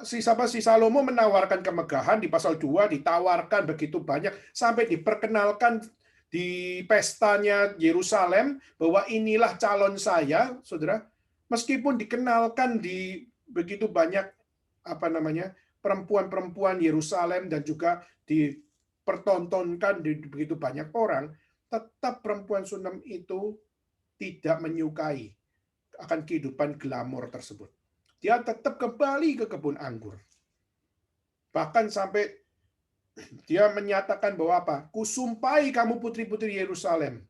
si Salomo menawarkan kemegahan di pasal 2, ditawarkan begitu banyak, sampai diperkenalkan di pestanya Yerusalem, bahwa inilah calon saya, saudara, meskipun dikenalkan di begitu banyak perempuan-perempuan Yerusalem dan juga dipertontonkan di begitu banyak orang, tetap perempuan Sunem itu tidak menyukai akan kehidupan glamor tersebut. Dia tetap kembali ke kebun anggur. Bahkan sampai dia menyatakan bahwa apa? Kusumpai kamu putri-putri Yerusalem.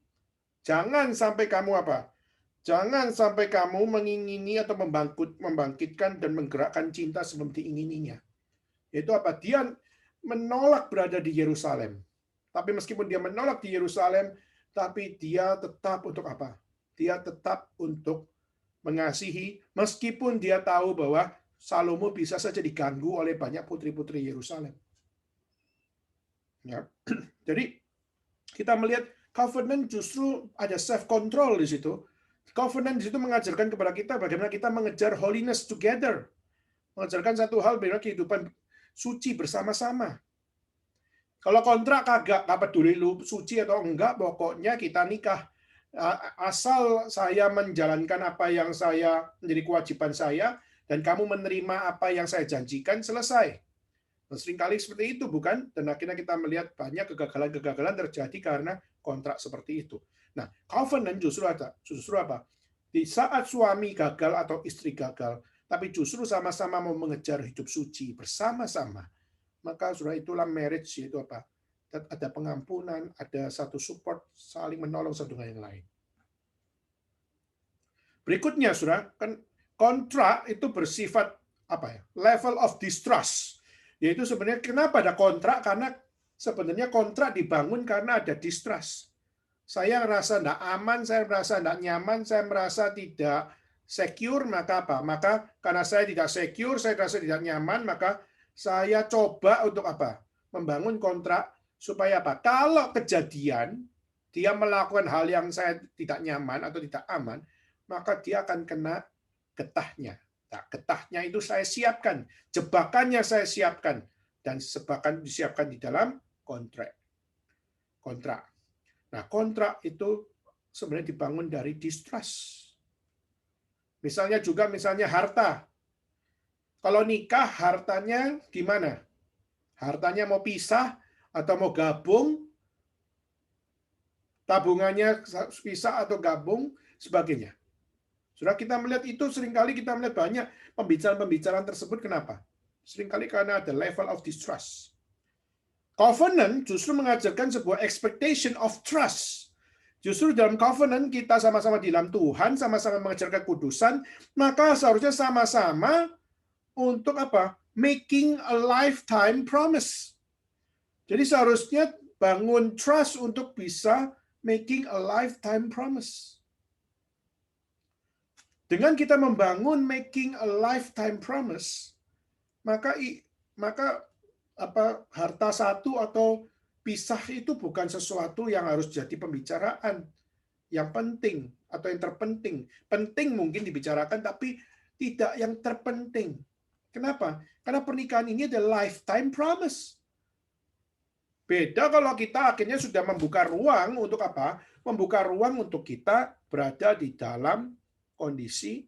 Jangan sampai kamu apa? Jangan sampai kamu mengingini atau membangkitkan dan menggerakkan cinta sebelum diingininya. Yaitu apa? Dia menolak berada di Yerusalem. Tapi meskipun dia menolak di Yerusalem, tapi dia tetap untuk apa? Dia tetap untuk mengasihi, meskipun dia tahu bahwa Salomo bisa saja diganggu oleh banyak putri-putri Yerusalem. Ya. Jadi kita melihat covenant justru ada self control di situ. Covenant di situ mengajarkan kepada kita bagaimana kita mengejar holiness together. Mengajarkan satu hal, bagaimana kehidupan suci bersama-sama. Kalau kontrak kagak peduli lu suci atau enggak, pokoknya kita nikah. Asal saya menjalankan apa yang saya menjadi kewajiban saya, dan kamu menerima apa yang saya janjikan, selesai. Dan seringkali seperti itu, bukan? Dan akhirnya kita melihat banyak kegagalan-kegagalan terjadi karena kontrak seperti itu. Nah, covenant justru apa? Di saat suami gagal atau istri gagal, tapi justru sama-sama mau mengejar hidup suci bersama-sama, maka saudara, itulah marriage, yaitu apa? Ada pengampunan, ada satu support, saling menolong satu dengan yang lain. Berikutnya, saudara, kan kontrak itu bersifat apa ya? Level of distrust. Yaitu sebenarnya kenapa ada kontrak? Karena sebenarnya kontrak dibangun karena ada distrust. Saya merasa tidak aman, saya merasa tidak nyaman, saya merasa tidak secure, maka apa? Maka karena saya tidak secure, saya merasa tidak nyaman, maka saya coba untuk apa? Membangun kontrak supaya apa? Kalau kejadian dia melakukan hal yang saya tidak nyaman atau tidak aman, maka dia akan kena getahnya. Nah, getahnya itu saya siapkan, jebakannya saya siapkan, dan jebakan disiapkan di dalam kontrak. Nah, kontrak itu sebenarnya dibangun dari distrust. Misalnya harta. Kalau nikah, hartanya gimana? Hartanya mau pisah atau mau gabung, tabungannya pisah atau gabung, sebagainya. Sudah kita melihat itu, seringkali kita melihat banyak pembicaraan-pembicaraan tersebut. Kenapa? Seringkali karena ada level of distrust. Covenant justru mengajarkan sebuah expectation of trust. Justru dalam covenant kita sama-sama di dalam Tuhan, sama-sama mengejar kekudusan, maka seharusnya sama-sama untuk apa? Making a lifetime promise. Jadi seharusnya bangun trust untuk bisa making a lifetime promise. Dengan kita membangun making a lifetime promise, maka harta satu atau pisah itu bukan sesuatu yang harus jadi pembicaraan yang penting atau yang terpenting. Penting mungkin dibicarakan, tapi tidak yang terpenting. Kenapa? Karena pernikahan ini adalah lifetime promise. Beda kalau kita akhirnya sudah membuka ruang untuk apa? Membuka ruang untuk kita berada di dalam kondisi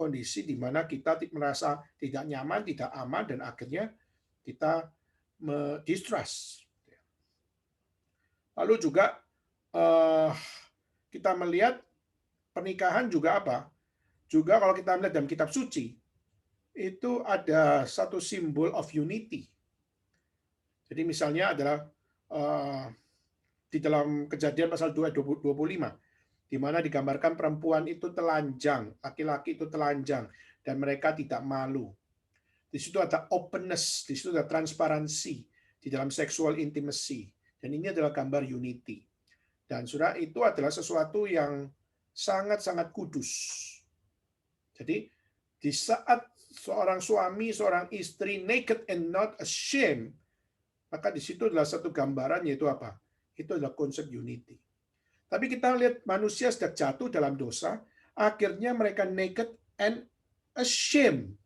kondisi di mana kita merasa tidak nyaman, tidak aman, dan akhirnya kita distrust. Lalu juga kita melihat pernikahan juga apa? Juga kalau kita melihat dalam kitab suci, itu ada satu simbol of unity. Jadi misalnya adalah di dalam Kejadian pasal 2 ayat 25, di mana digambarkan perempuan itu telanjang, laki-laki itu telanjang, dan mereka tidak malu. Di situ ada openness, di situ ada transparansi di dalam sexual intimacy. Dan ini adalah gambar unity. Dan saudara, itu adalah sesuatu yang sangat-sangat kudus. Jadi, di saat seorang suami, seorang istri naked and not ashamed, maka di situ adalah satu gambaran, yaitu apa? Itu adalah konsep unity. Tapi kita lihat manusia sejak jatuh dalam dosa, akhirnya mereka naked and ashamed.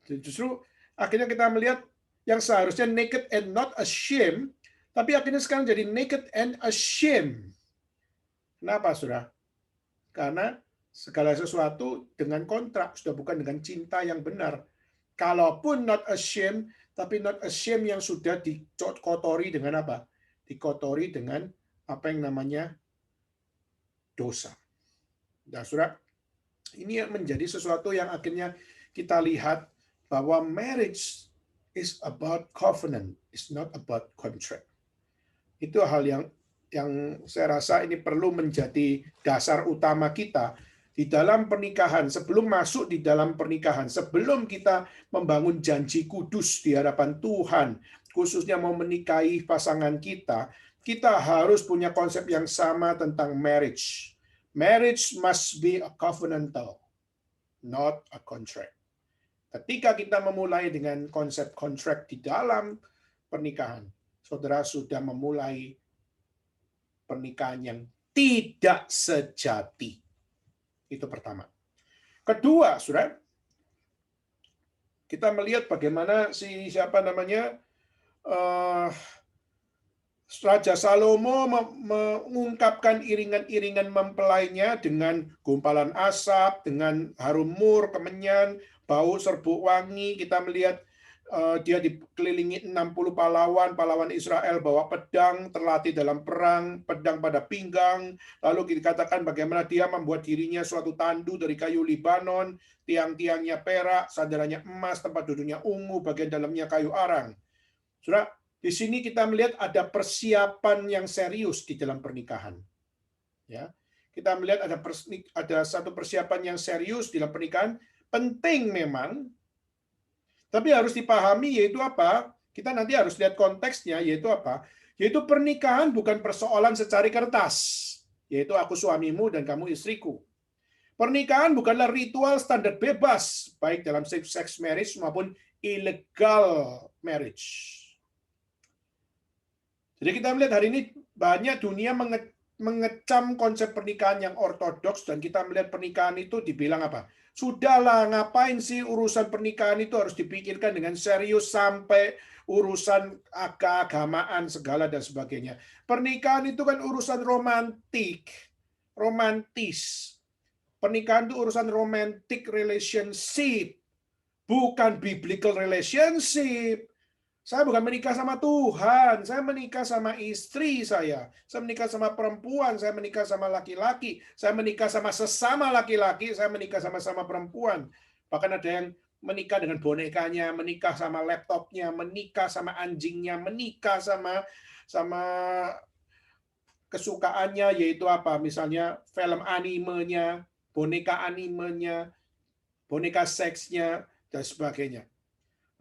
Justru akhirnya kita melihat yang seharusnya naked and not ashamed, tapi akhirnya sekarang jadi naked and ashamed. Kenapa, saudara? Karena segala sesuatu dengan kontrak, sudah bukan dengan cinta yang benar. Kalaupun not ashamed, tapi not ashamed yang sudah dikotori dengan apa? Dikotori dengan apa yang namanya dosa. Nah, saudara, ini menjadi sesuatu yang akhirnya kita lihat bahwa marriage is about covenant, it's not about contract. Itu hal yang saya rasa ini perlu menjadi dasar utama kita di dalam pernikahan, sebelum masuk di dalam pernikahan, sebelum kita membangun janji kudus di hadapan Tuhan, khususnya mau menikahi pasangan kita, kita harus punya konsep yang sama tentang marriage. Marriage must be a covenantal, not a contract. Ketika kita memulai dengan konsep kontrak di dalam pernikahan, saudara sudah memulai pernikahan yang tidak sejati. Itu pertama. Kedua, saudara, kita melihat bagaimana Raja Salomo mengungkapkan iringan-iringan mempelainya dengan gumpalan asap, dengan harum mur, kemenyan, bau serbuk wangi. Kita melihat dia dikelilingi 60 pahlawan Israel bawa pedang, terlatih dalam perang, pedang pada pinggang. Lalu dikatakan bagaimana dia membuat dirinya suatu tandu dari kayu Libanon, tiang-tiangnya perak, sandarannya emas, tempat duduknya ungu, bagian dalamnya kayu arang. Saudara, di sini kita melihat ada persiapan yang serius di dalam pernikahan. Ya, kita melihat ada satu persiapan yang serius di dalam pernikahan. Penting memang, tapi harus dipahami yaitu apa? Kita nanti harus lihat konteksnya, yaitu apa? Yaitu pernikahan bukan persoalan secari kertas, yaitu aku suamimu dan kamu istriku. Pernikahan bukanlah ritual standar bebas, baik dalam same-sex marriage maupun illegal marriage. Jadi kita melihat hari ini banyak dunia mengecam konsep pernikahan yang ortodoks, dan kita melihat pernikahan itu dibilang apa? Sudahlah, ngapain sih urusan pernikahan itu harus dipikirkan dengan serius sampai urusan keagamaan segala dan sebagainya. Pernikahan itu kan urusan romantis. Pernikahan itu urusan romantic relationship, bukan biblical relationship. Saya bukan menikah sama Tuhan, saya menikah sama istri saya menikah sama perempuan, saya menikah sama laki-laki, saya menikah sama sesama laki-laki, saya menikah sama perempuan. Bahkan ada yang menikah dengan bonekanya, menikah sama laptopnya, menikah sama anjingnya, menikah sama kesukaannya, yaitu apa? Misalnya film animenya, boneka animenya, boneka seksnya, dan sebagainya.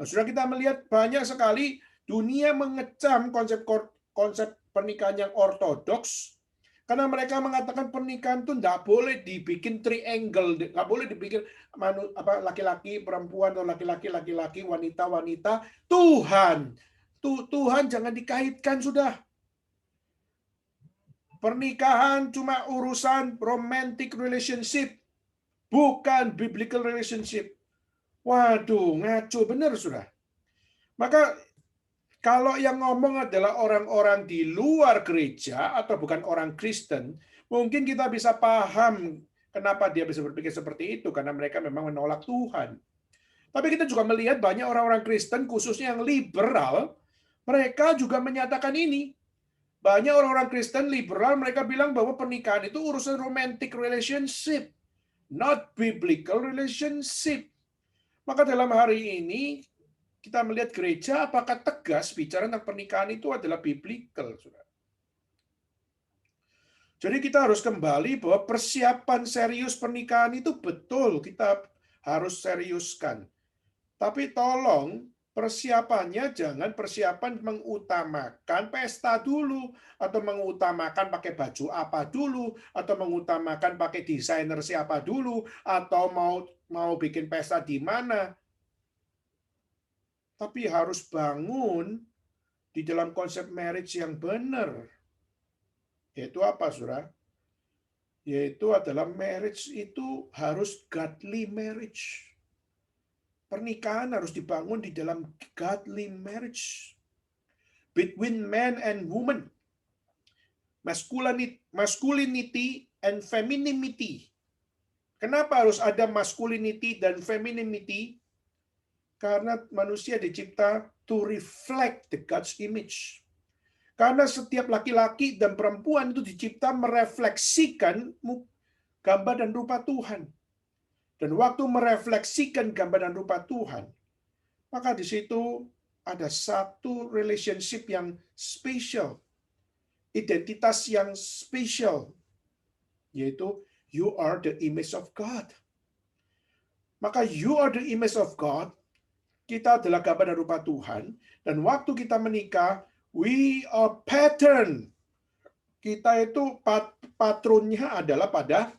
Nah, sudah kita melihat banyak sekali dunia mengecam konsep pernikahan yang ortodoks, karena mereka mengatakan pernikahan itu tidak boleh dibikin triangle, nggak boleh dibikin laki-laki perempuan atau laki-laki wanita. Tuhan jangan dikaitkan sudah. Pernikahan cuma urusan romantic relationship, bukan biblical relationship. Waduh, ngaco benar, sudah. Maka kalau yang ngomong adalah orang-orang di luar gereja atau bukan orang Kristen, mungkin kita bisa paham Kenapa dia bisa berpikir seperti itu? Karena mereka memang menolak Tuhan. Tapi kita juga melihat banyak orang-orang Kristen, khususnya yang liberal, mereka juga menyatakan ini. Banyak orang-orang Kristen liberal, mereka bilang bahwa pernikahan itu urusan romantic relationship, not biblical relationship. Maka dalam hari ini, kita melihat gereja apakah tegas bicara tentang pernikahan itu adalah biblical, saudara. Jadi kita harus kembali bahwa persiapan serius pernikahan itu betul kita harus seriuskan. Tapi tolong persiapannya jangan persiapan mengutamakan pesta dulu, atau mengutamakan pakai baju apa dulu, atau mengutamakan pakai desainer siapa dulu, atau mau bikin pesta di mana. Tapi harus bangun di dalam konsep marriage yang benar. Yaitu apa, saudara? Yaitu adalah marriage itu harus godly marriage. Pernikahan harus dibangun di dalam godly marriage between man and woman, masculinity and femininity. Kenapa harus ada masculinity dan femininity? Karena manusia dicipta to reflect the God's image. Karena setiap laki-laki dan perempuan itu dicipta merefleksikan gambar dan rupa Tuhan. Dan waktu merefleksikan gambar dan rupa Tuhan, maka di situ ada satu relationship yang spesial, identitas yang spesial, yaitu you are the image of God. Maka you are the image of God, kita adalah gambar dan rupa Tuhan, dan waktu kita menikah, we are pattern. Kita itu patronnya adalah pada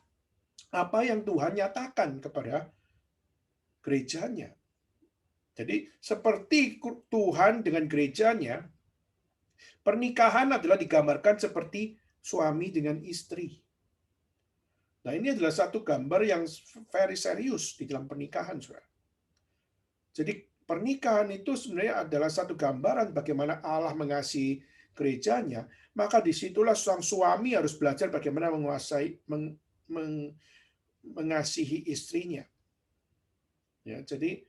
apa yang Tuhan nyatakan kepada gerejanya. Jadi seperti Tuhan dengan gerejanya, pernikahan adalah digambarkan seperti suami dengan istri. Nah, ini adalah satu gambar yang very serius di dalam pernikahan, saudara. Jadi pernikahan itu sebenarnya adalah satu gambaran bagaimana Allah mengasihi gerejanya, maka disitulah sang suami harus belajar bagaimana mengasihi istrinya. Ya, jadi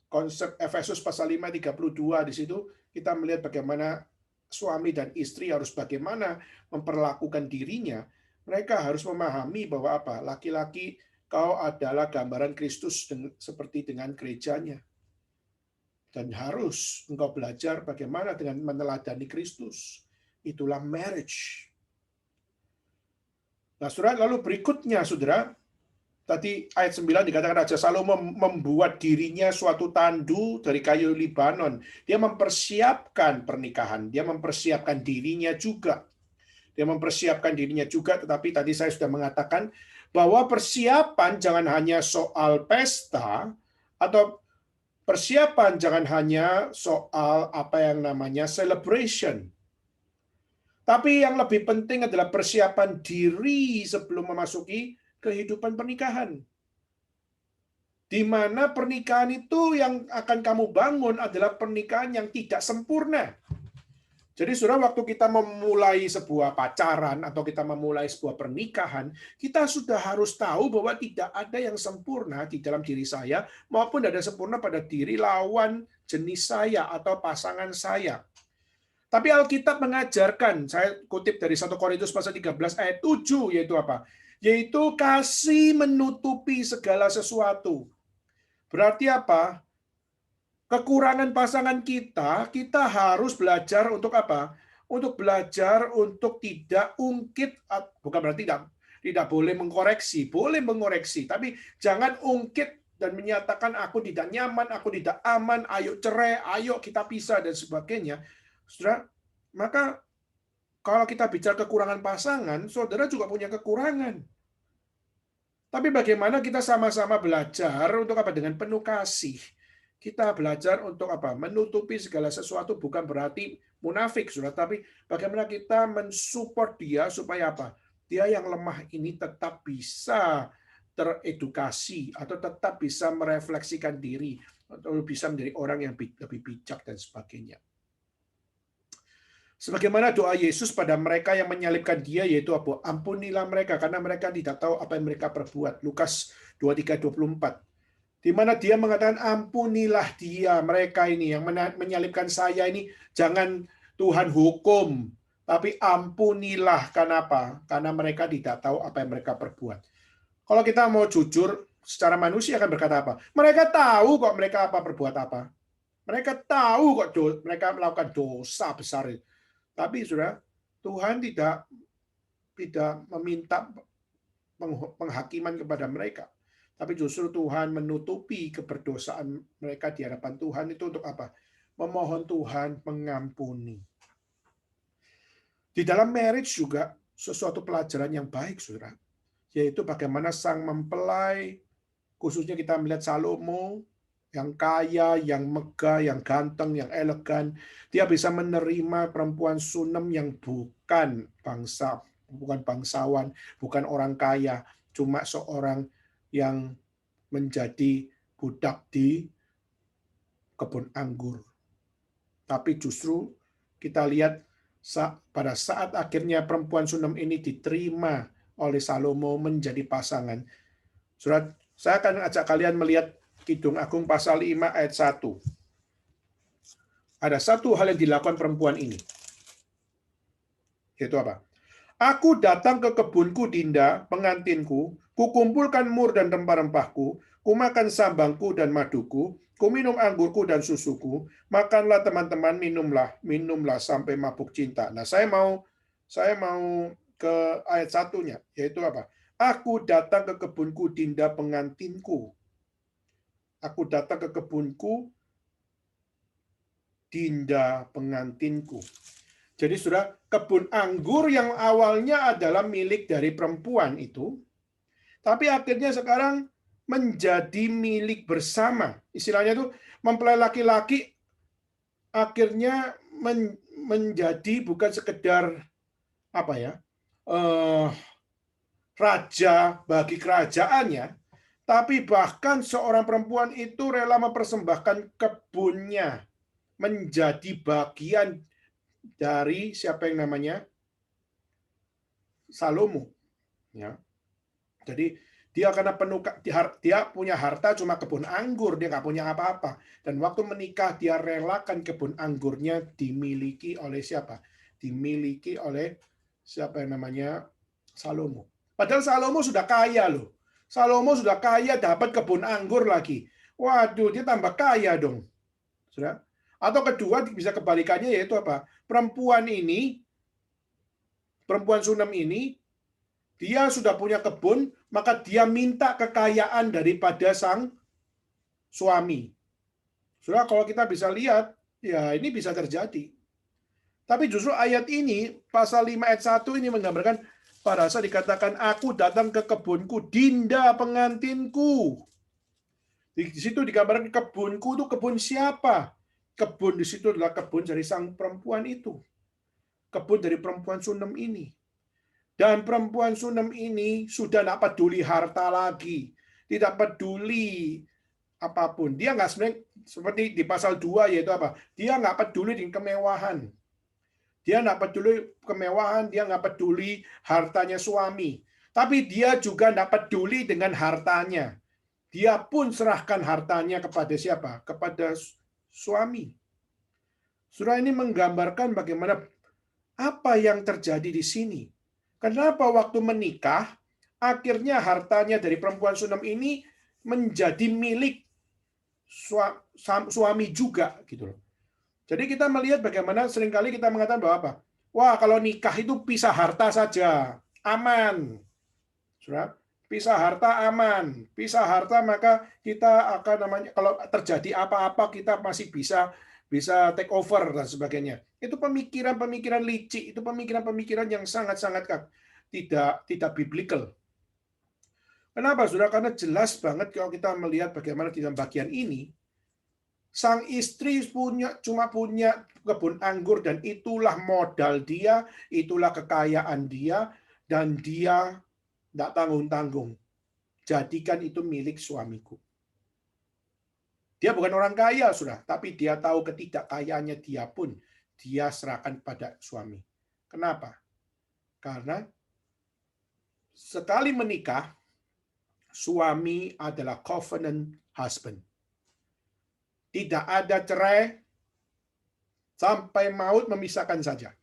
konsep Efesus pasal 5:32 di situ kita melihat bagaimana suami dan istri harus bagaimana memperlakukan dirinya. Mereka harus memahami bahwa apa? Laki-laki, kau adalah gambaran Kristus seperti dengan gerejanya. Dan harus engkau belajar bagaimana dengan meneladani Kristus. Itulah marriage. Nah, saudara, lalu berikutnya, saudara, tadi ayat 9 dikatakan Raja Salomo membuat dirinya suatu tandu dari kayu Libanon. Dia mempersiapkan pernikahan. Dia mempersiapkan dirinya juga. Tetapi tadi saya sudah mengatakan bahwa persiapan jangan hanya soal pesta, atau persiapan jangan hanya soal apa yang namanya celebration. Tapi yang lebih penting adalah persiapan diri sebelum memasuki kehidupan pernikahan. Di mana pernikahan itu yang akan kamu bangun adalah pernikahan yang tidak sempurna. Jadi saudara, waktu kita memulai sebuah pacaran atau kita memulai sebuah pernikahan, kita sudah harus tahu bahwa tidak ada yang sempurna di dalam diri saya, maupun tidak ada sempurna pada diri lawan jenis saya atau pasangan saya. Tapi Alkitab mengajarkan, saya kutip dari 1 Korintus pasal 13 ayat 7, yaitu apa? Yaitu kasih menutupi segala sesuatu. Berarti apa? Kekurangan pasangan kita harus belajar untuk apa? Untuk belajar untuk tidak ungkit, bukan berarti tidak boleh mengkoreksi, boleh mengoreksi, tapi jangan ungkit dan menyatakan aku tidak nyaman, aku tidak aman, ayo cerai, ayo kita pisah, dan sebagainya. Saudara, maka kalau kita bicara kekurangan pasangan, saudara juga punya kekurangan. Tapi bagaimana kita sama-sama belajar untuk apa? Dengan penuh kasih. Kita belajar untuk apa? Menutupi segala sesuatu, bukan berarti munafik, saudara, tapi bagaimana kita mensupport dia supaya apa? Dia yang lemah ini tetap bisa teredukasi atau tetap bisa merefleksikan diri atau bisa menjadi orang yang lebih bijak dan sebagainya. Sebagaimana doa Yesus pada mereka yang menyalibkan dia, yaitu apa? Ampunilah mereka, karena mereka tidak tahu apa yang mereka perbuat. Lukas 23:24. Di mana dia mengatakan, ampunilah dia, mereka ini yang menyalibkan saya ini, jangan Tuhan hukum, tapi ampunilah. Kenapa? Karena mereka tidak tahu apa yang mereka perbuat. Kalau kita mau jujur, secara manusia akan berkata apa? Mereka tahu kok mereka apa perbuat apa. Mereka tahu kok mereka melakukan dosa besar. Tapi sudah, Tuhan tidak meminta penghakiman kepada mereka. Tapi justru Tuhan menutupi keberdosaan mereka di hadapan Tuhan itu untuk apa? Memohon Tuhan mengampuni. Di dalam marriage juga sesuatu pelajaran yang baik, saudara. Yaitu bagaimana sang mempelai, khususnya kita melihat Salomo, yang kaya, yang megah, yang ganteng, yang elegan, dia bisa menerima perempuan Sunem yang bukan bangsawan, bukan orang kaya, cuma seorang yang menjadi budak di kebun anggur. Tapi justru kita lihat pada saat akhirnya perempuan Sunem ini diterima oleh Salomo menjadi pasangan. Surat, saya akan ajak kalian melihat Kidung Agung pasal 5 ayat 1. Ada satu hal yang dilakukan perempuan ini. Yaitu apa? Aku datang ke kebunku, Dinda, pengantinku, kukumpulkan mur dan rempah-rempahku, kumakan sambangku dan maduku, kuminum anggurku dan susuku, makanlah teman-teman, minumlah sampai mabuk cinta. Nah, saya mau ke ayat satunya, yaitu apa? Aku datang ke kebunku, Dinda, pengantinku. Aku datang ke kebunku, Dinda, pengantinku. Jadi sudah, kebun anggur yang awalnya adalah milik dari perempuan itu, tapi akhirnya sekarang menjadi milik bersama. Istilahnya itu mempelai laki-laki akhirnya menjadi bukan sekedar apa ya, raja bagi kerajaannya, tapi bahkan seorang perempuan itu rela mempersembahkan kebunnya menjadi bagian dari siapa yang namanya Salomo. Ya. Jadi dia karena dia punya harta cuma kebun anggur, dia nggak punya apa-apa. Dan waktu menikah dia relakan kebun anggurnya dimiliki oleh siapa? Dimiliki oleh siapa yang namanya Salomo. Padahal Salomo sudah kaya loh. Salomo sudah kaya dapat kebun anggur lagi. Waduh, dia tambah kaya dong. Sudah. Atau kedua bisa kebalikannya yaitu apa? Perempuan Sunem ini dia sudah punya kebun, maka dia minta kekayaan daripada sang suami. Sudah kalau kita bisa lihat, ya ini bisa terjadi. Tapi justru ayat ini, pasal 5 ayat 1 ini menggambarkan pada saat dikatakan, aku datang ke kebunku, Dinda pengantinku. Di situ digambarkan kebunku itu kebun siapa? Kebun di situ adalah kebun dari sang perempuan itu. Kebun dari perempuan Sunem ini. Dan perempuan Sunem ini sudah tidak peduli harta lagi. Tidak peduli apapun. Dia nggak sebenarnya seperti di pasal 2 yaitu apa? Dia nggak peduli dengan kemewahan. Dia nggak peduli kemewahan, dia nggak peduli hartanya suami. Tapi dia juga nggak peduli dengan hartanya. Dia pun serahkan hartanya kepada siapa? Kepada suami. Surah ini menggambarkan bagaimana apa yang terjadi di sini. Kenapa waktu menikah, akhirnya hartanya dari perempuan Sunem ini menjadi milik suami juga, gitu loh. Jadi kita melihat bagaimana seringkali kita mengatakan bahwa apa? Wah, kalau nikah itu pisah harta saja, aman. Sudah, pisah harta aman. Pisah harta maka kita akan namanya kalau terjadi apa-apa kita masih bisa take over dan sebagainya. Itu pemikiran-pemikiran licik, itu pemikiran-pemikiran yang sangat-sangat tidak biblical. Kenapa, Saudara? Karena jelas banget kalau kita melihat bagaimana di dalam bagian ini, sang istri cuma punya kebun anggur dan itulah modal dia, itulah kekayaan dia, dan dia tidak tanggung-tanggung. Jadikan itu milik suamiku. Dia bukan orang kaya, sudah, tapi dia tahu ketidakkayanya dia pun dia serahkan pada suami. Kenapa? Karena sekali menikah, suami adalah covenant husband. Tidak ada cerai sampai maut memisahkan saja.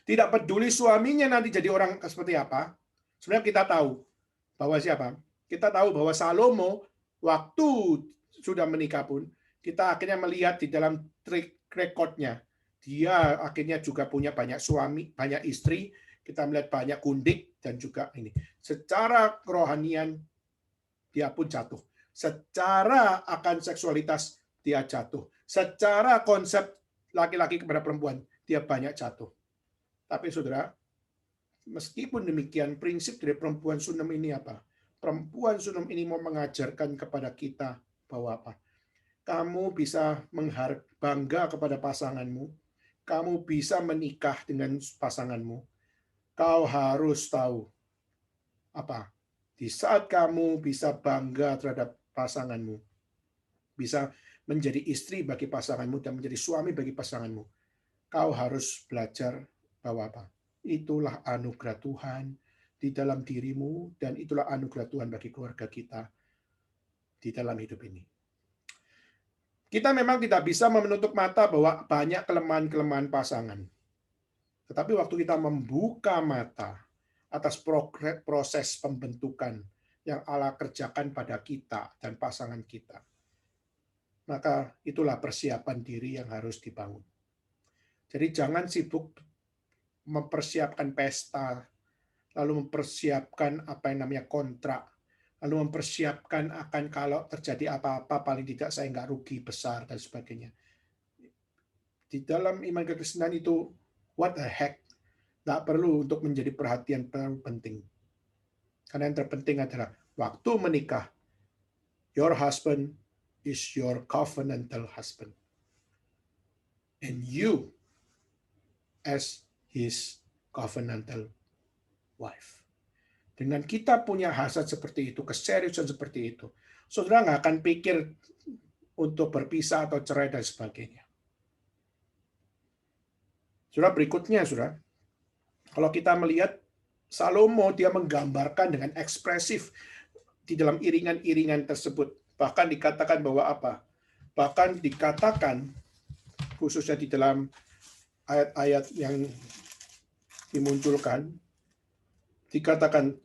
Tidak peduli suaminya nanti jadi orang seperti apa. Sebenarnya kita tahu bahwa siapa? Kita tahu bahwa Salomo waktu sudah menikah pun, kita akhirnya melihat di dalam track record-nya. Dia akhirnya juga punya banyak suami, banyak istri. Kita melihat banyak kundik dan juga ini. Secara kerohanian, dia pun jatuh. Secara akan seksualitas, dia jatuh. Secara konsep laki-laki kepada perempuan, dia banyak jatuh. Tapi saudara, meskipun demikian, prinsip dari perempuan Sunem ini apa? Perempuan Sunem ini mau mengajarkan kepada kita bahwa apa? Kamu bisa bangga kepada pasanganmu. Kamu bisa menikah dengan pasanganmu. Kau harus tahu apa? Di saat kamu bisa bangga terhadap pasanganmu, bisa menjadi istri bagi pasanganmu dan menjadi suami bagi pasanganmu, kau harus belajar bahwa apa? Itulah anugerah Tuhan di dalam dirimu dan itulah anugerah Tuhan bagi keluarga kita di dalam hidup ini. Kita memang tidak bisa menutup mata bahwa banyak kelemahan-kelemahan pasangan. Tetapi waktu kita membuka mata atas proses pembentukan yang Allah kerjakan pada kita dan pasangan kita, maka itulah persiapan diri yang harus dibangun. Jadi jangan sibuk mempersiapkan pesta, lalu mempersiapkan apa yang namanya kontrak, lalu mempersiapkan akan kalau terjadi apa-apa paling tidak saya nggak rugi besar dan sebagainya. Di dalam iman kekristenan itu, what the heck, nggak perlu untuk menjadi perhatian terlalu penting. Karena yang terpenting adalah waktu menikah, your husband is your covenantal husband. And you as his covenantal wife. Dengan kita punya hasrat seperti itu, keseriusan seperti itu, saudara nggak akan pikir untuk berpisah atau cerai dan sebagainya. Saudara, berikutnya, saudara, kalau kita melihat Salomo, dia menggambarkan dengan ekspresif di dalam iringan-iringan tersebut. Bahkan dikatakan bahwa apa? Bahkan dikatakan, khususnya di dalam ayat-ayat yang dimunculkan, dikatakan,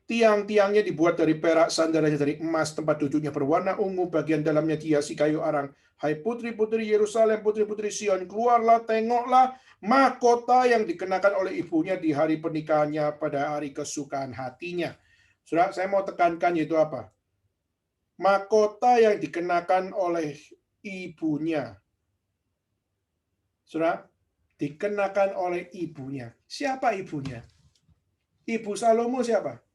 tiang-tiangnya dibuat dari perak, sandarannya dari emas, tempat duduknya berwarna ungu, bagian dalamnya dihiasi kayu arang. Hai putri-putri Yerusalem, putri-putri Sion, keluarlah, tengoklah mahkota yang dikenakan oleh ibunya di hari pernikahannya pada hari kesukaan hatinya. Saudara, saya mau tekankan yaitu apa? Mahkota yang dikenakan oleh ibunya. Saudara, dikenakan oleh ibunya. Siapa ibunya? Ibu Salomo siapa?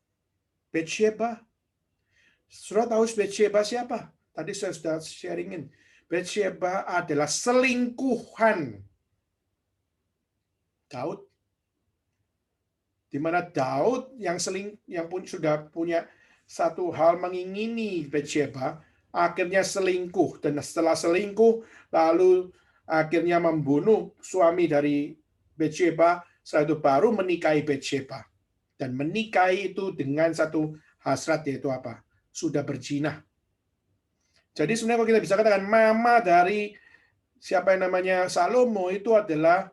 Batsheba. Saudara tahu Batsheba siapa? Tadi saya sudah sharingin. Batsheba adalah selingkuhan Daud. Di mana Daud yang sudah punya satu hal mengingini Batsheba, akhirnya selingkuh, dan setelah selingkuh lalu akhirnya membunuh suami dari Batsheba, setelah itu baru menikahi Batsheba. Dan menikahi itu dengan satu hasrat, yaitu apa? Sudah berzina. Jadi sebenarnya kalau kita bisa katakan mama dari siapa yang namanya Salomo itu adalah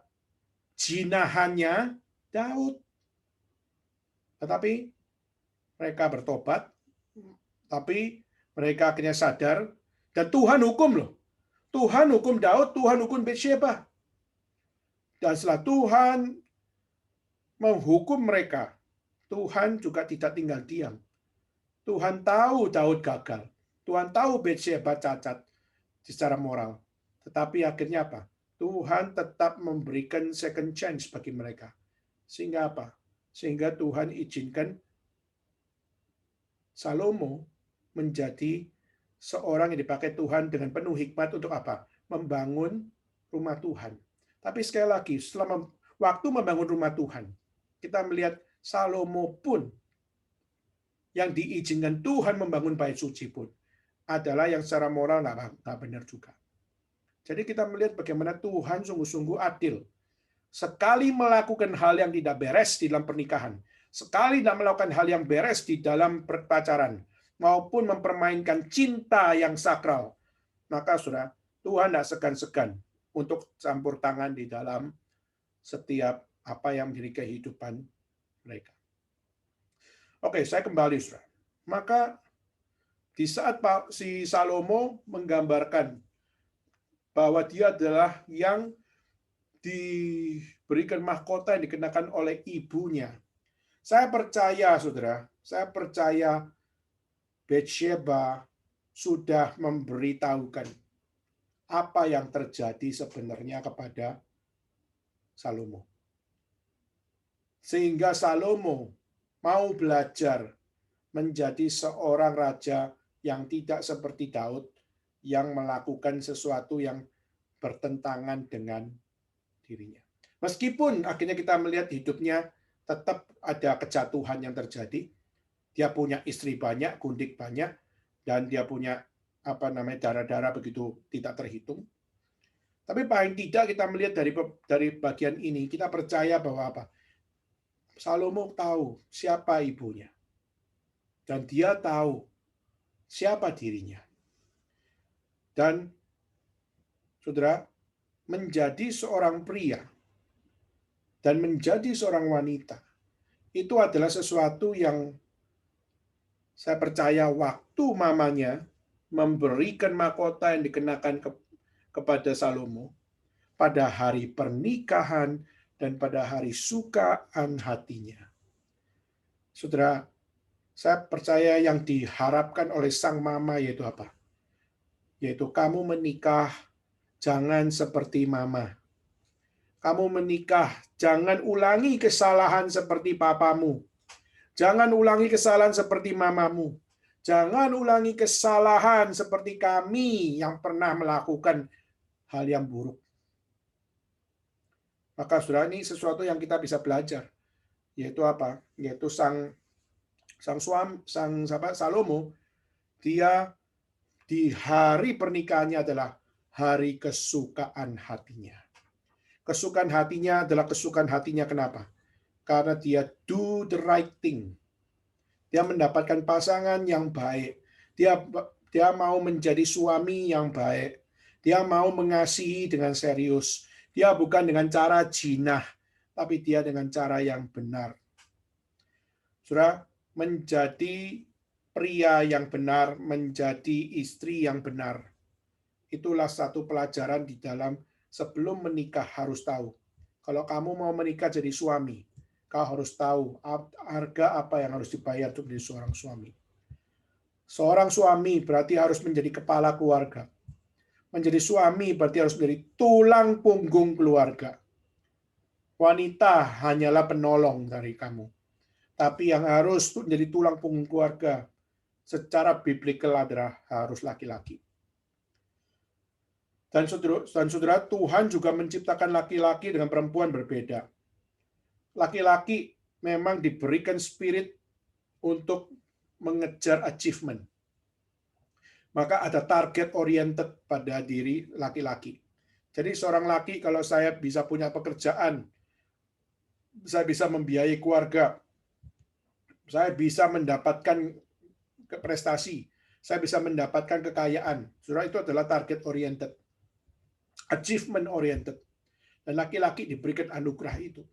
jinahannya Daud. Tetapi mereka bertobat, tapi mereka akhirnya sadar, dan Tuhan hukum loh. Tuhan hukum Daud, Tuhan hukum Batsheba. Dan setelah Tuhan menghukum mereka, Tuhan juga tidak tinggal diam. Tuhan tahu Daud gagal. Tuhan tahu Batsheba cacat secara moral. Tetapi akhirnya apa? Tuhan tetap memberikan second chance bagi mereka. Sehingga apa? Sehingga Tuhan izinkan Salomo menjadi seorang yang dipakai Tuhan dengan penuh hikmat untuk apa? Membangun rumah Tuhan. Tapi sekali lagi, setelah waktu membangun rumah Tuhan, kita melihat Salomo pun yang diizinkan Tuhan membangun bait suci pun adalah yang secara moral nggak benar juga. Jadi kita melihat bagaimana Tuhan sungguh-sungguh adil. Sekali melakukan hal yang tidak beres di dalam pernikahan, sekali tidak melakukan hal yang beres di dalam pacaran, maupun mempermainkan cinta yang sakral, maka saudara, Tuhan tidak segan-segan untuk campur tangan di dalam setiap apa yang menjadi kehidupan mereka. Oke, saya kembali, saudara. Maka di saat si Salomo menggambarkan bahwa dia adalah yang diberikan mahkota yang dikenakan oleh ibunya. Saya percaya, saudara, saya percaya Batsheba sudah memberitahukan apa yang terjadi sebenarnya kepada Salomo. Sehingga Salomo mau belajar menjadi seorang raja yang tidak seperti Daud, yang melakukan sesuatu yang bertentangan dengan dirinya. Meskipun akhirnya kita melihat hidupnya tetap ada kejatuhan yang terjadi, dia punya istri banyak, gundik banyak, dan dia punya darah-darah begitu tidak terhitung. Tapi paling tidak kita melihat dari bagian ini, kita percaya bahwa apa? Salomo tahu siapa ibunya. Dan dia tahu siapa dirinya. Dan saudara, menjadi seorang pria dan menjadi seorang wanita itu adalah sesuatu yang saya percaya waktu mamanya memberikan mahkota yang dikenakan kepada Salomo pada hari pernikahan dan pada hari sukaan hatinya. Saudara, saya percaya yang diharapkan oleh sang mama yaitu apa? Yaitu kamu menikah jangan seperti mama. Kamu menikah jangan ulangi kesalahan seperti papamu. Jangan ulangi kesalahan seperti mamamu. Jangan ulangi kesalahan seperti kami yang pernah melakukan hal yang buruk. Maka saudara, ini sesuatu yang kita bisa belajar. Yaitu apa? Yaitu sang Salomo, dia di hari pernikahannya adalah hari kesukaan hatinya. Kesukaan hatinya adalah kesukaan hatinya kenapa? Karena dia do the right thing. Dia mendapatkan pasangan yang baik. Dia mau menjadi suami yang baik. Dia mau mengasihi dengan serius. Dia bukan dengan cara jinah, tapi dia dengan cara yang benar. Saudara, menjadi pria yang benar, menjadi istri yang benar. Itulah satu pelajaran di dalam sebelum menikah harus tahu. Kalau kamu mau menikah jadi suami, kau harus tahu harga apa yang harus dibayar untuk menjadi seorang suami. Seorang suami berarti harus menjadi kepala keluarga. Menjadi suami berarti harus menjadi tulang punggung keluarga. Wanita hanyalah penolong dari kamu. Tapi yang harus menjadi tulang punggung keluarga secara biblikal adalah harus laki-laki. Dan saudara, Tuhan juga menciptakan laki-laki dengan perempuan berbeda. Laki-laki memang diberikan spirit untuk mengejar achievement. Maka ada target oriented pada diri laki-laki. Jadi seorang laki, kalau saya bisa punya pekerjaan, saya bisa membiayai keluarga, saya bisa mendapatkan prestasi, saya bisa mendapatkan kekayaan. Saudara, itu adalah target oriented, achievement oriented. Dan laki-laki diberikan anugerah itu.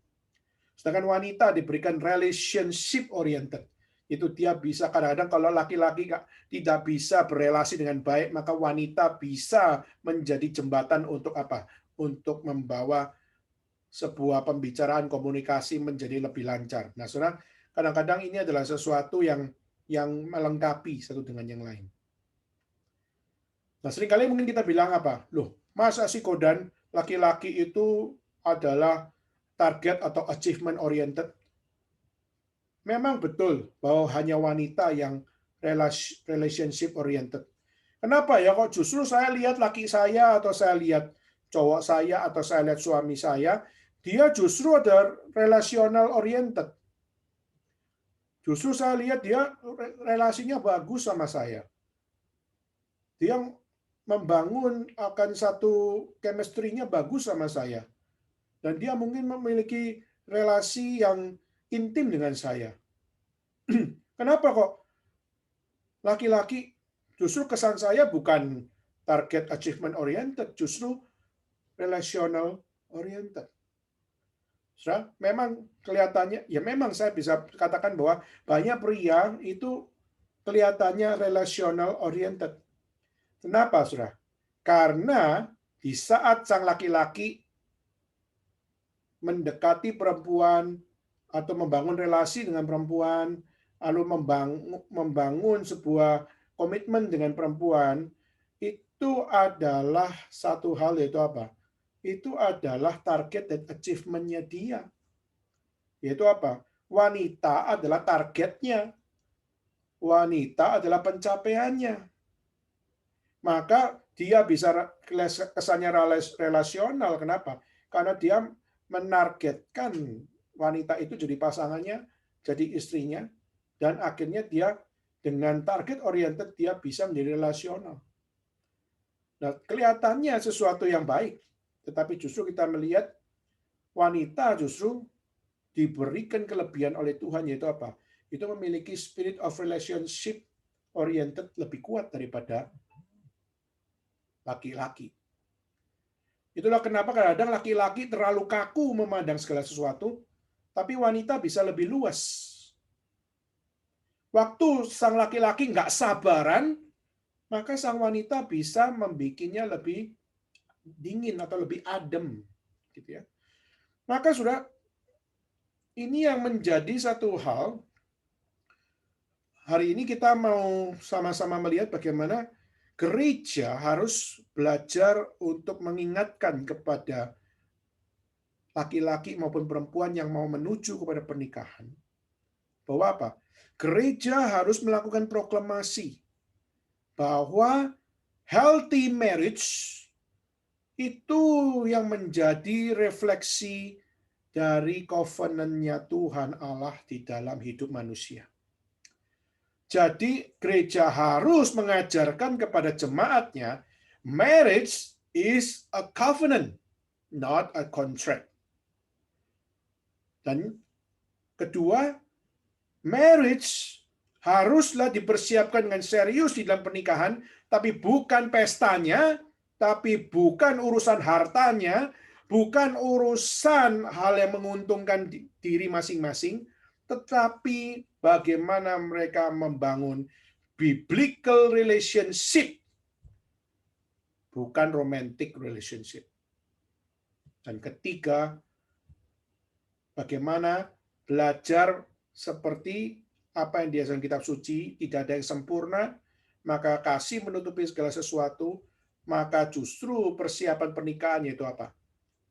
Sedangkan wanita diberikan relationship oriented. Itu dia bisa kadang-kadang kalau laki-laki tidak bisa berelasi dengan baik, maka wanita bisa menjadi jembatan untuk apa? Untuk membawa sebuah pembicaraan komunikasi menjadi lebih lancar. Nah, saudara, kadang-kadang ini adalah sesuatu yang melengkapi satu dengan yang lain. Nah, seringkali mungkin kita bilang apa? Loh, masa sih Kodan laki-laki itu adalah target atau achievement oriented? Memang betul bahwa hanya wanita yang relationship oriented. Kenapa ya kok justru saya lihat laki saya atau saya lihat cowok saya atau saya lihat suami saya, dia justru ada relational oriented. Justru saya lihat dia relasinya bagus sama saya. Dia membangun akan satu chemistry-nya bagus sama saya. Dan dia mungkin memiliki relasi yang intim dengan saya. Kenapa kok laki-laki, justru kesan saya bukan target achievement oriented, justru relational oriented. Memang kelihatannya, ya memang saya bisa katakan bahwa banyak pria itu kelihatannya relational oriented. Kenapa, saudara? Karena di saat sang laki-laki mendekati perempuan atau membangun relasi dengan perempuan, lalu membangun sebuah komitmen dengan perempuan, itu adalah satu hal, yaitu apa? Itu adalah target dan achievement-nya dia. Yaitu apa? Wanita adalah targetnya. Wanita adalah pencapaiannya. Maka dia bisa kesannya relasional. Kenapa? Karena dia menargetkan wanita itu jadi pasangannya, jadi istrinya, dan akhirnya dia dengan target oriented dia bisa menjadi relasional. Nah, kelihatannya sesuatu yang baik, tetapi justru kita melihat wanita justru diberikan kelebihan oleh Tuhan, yaitu apa? Itu memiliki spirit of relationship oriented lebih kuat daripada laki-laki. Itulah kenapa kadang-kadang laki-laki terlalu kaku memandang segala sesuatu, tapi wanita bisa lebih luas. Waktu sang laki-laki nggak sabaran, maka sang wanita bisa membikinnya lebih dingin atau lebih adem, gitu ya. Maka sudah ini yang menjadi satu hal. Hari ini kita mau sama-sama melihat bagaimana gereja harus belajar untuk mengingatkan kepada laki-laki maupun perempuan yang mau menuju kepada pernikahan. Bahwa apa? Gereja harus melakukan proklamasi bahwa healthy marriage itu yang menjadi refleksi dari covenant-nya Tuhan Allah di dalam hidup manusia. Jadi gereja harus mengajarkan kepada jemaatnya, marriage is a covenant, not a contract. Dan kedua, marriage haruslah dipersiapkan dengan serius di dalam pernikahan, tapi bukan pestanya, tapi bukan urusan hartanya, bukan urusan hal yang menguntungkan diri masing-masing, tetapi bagaimana mereka membangun biblical relationship, bukan romantic relationship. Dan ketiga, bagaimana belajar seperti apa yang diajarkan kitab suci, tidak ada yang sempurna, maka kasih menutupi segala sesuatu, maka justru persiapan pernikahan yaitu apa?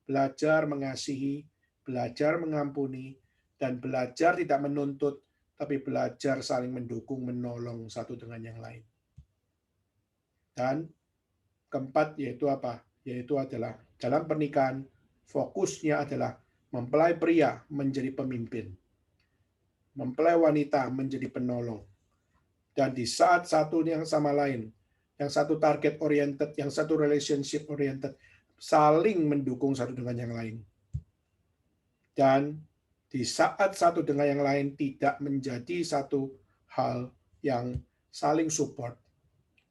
Belajar mengasihi, belajar mengampuni, dan belajar tidak menuntut, tapi belajar saling mendukung, menolong satu dengan yang lain. Dan keempat yaitu apa? Yaitu adalah dalam pernikahan, fokusnya adalah mempelai pria menjadi pemimpin, mempelai wanita menjadi penolong. Dan di saat satu yang sama lain, yang satu target oriented, yang satu relationship oriented, saling mendukung satu dengan yang lain. Dan di saat satu dengan yang lain tidak menjadi satu hal yang saling support,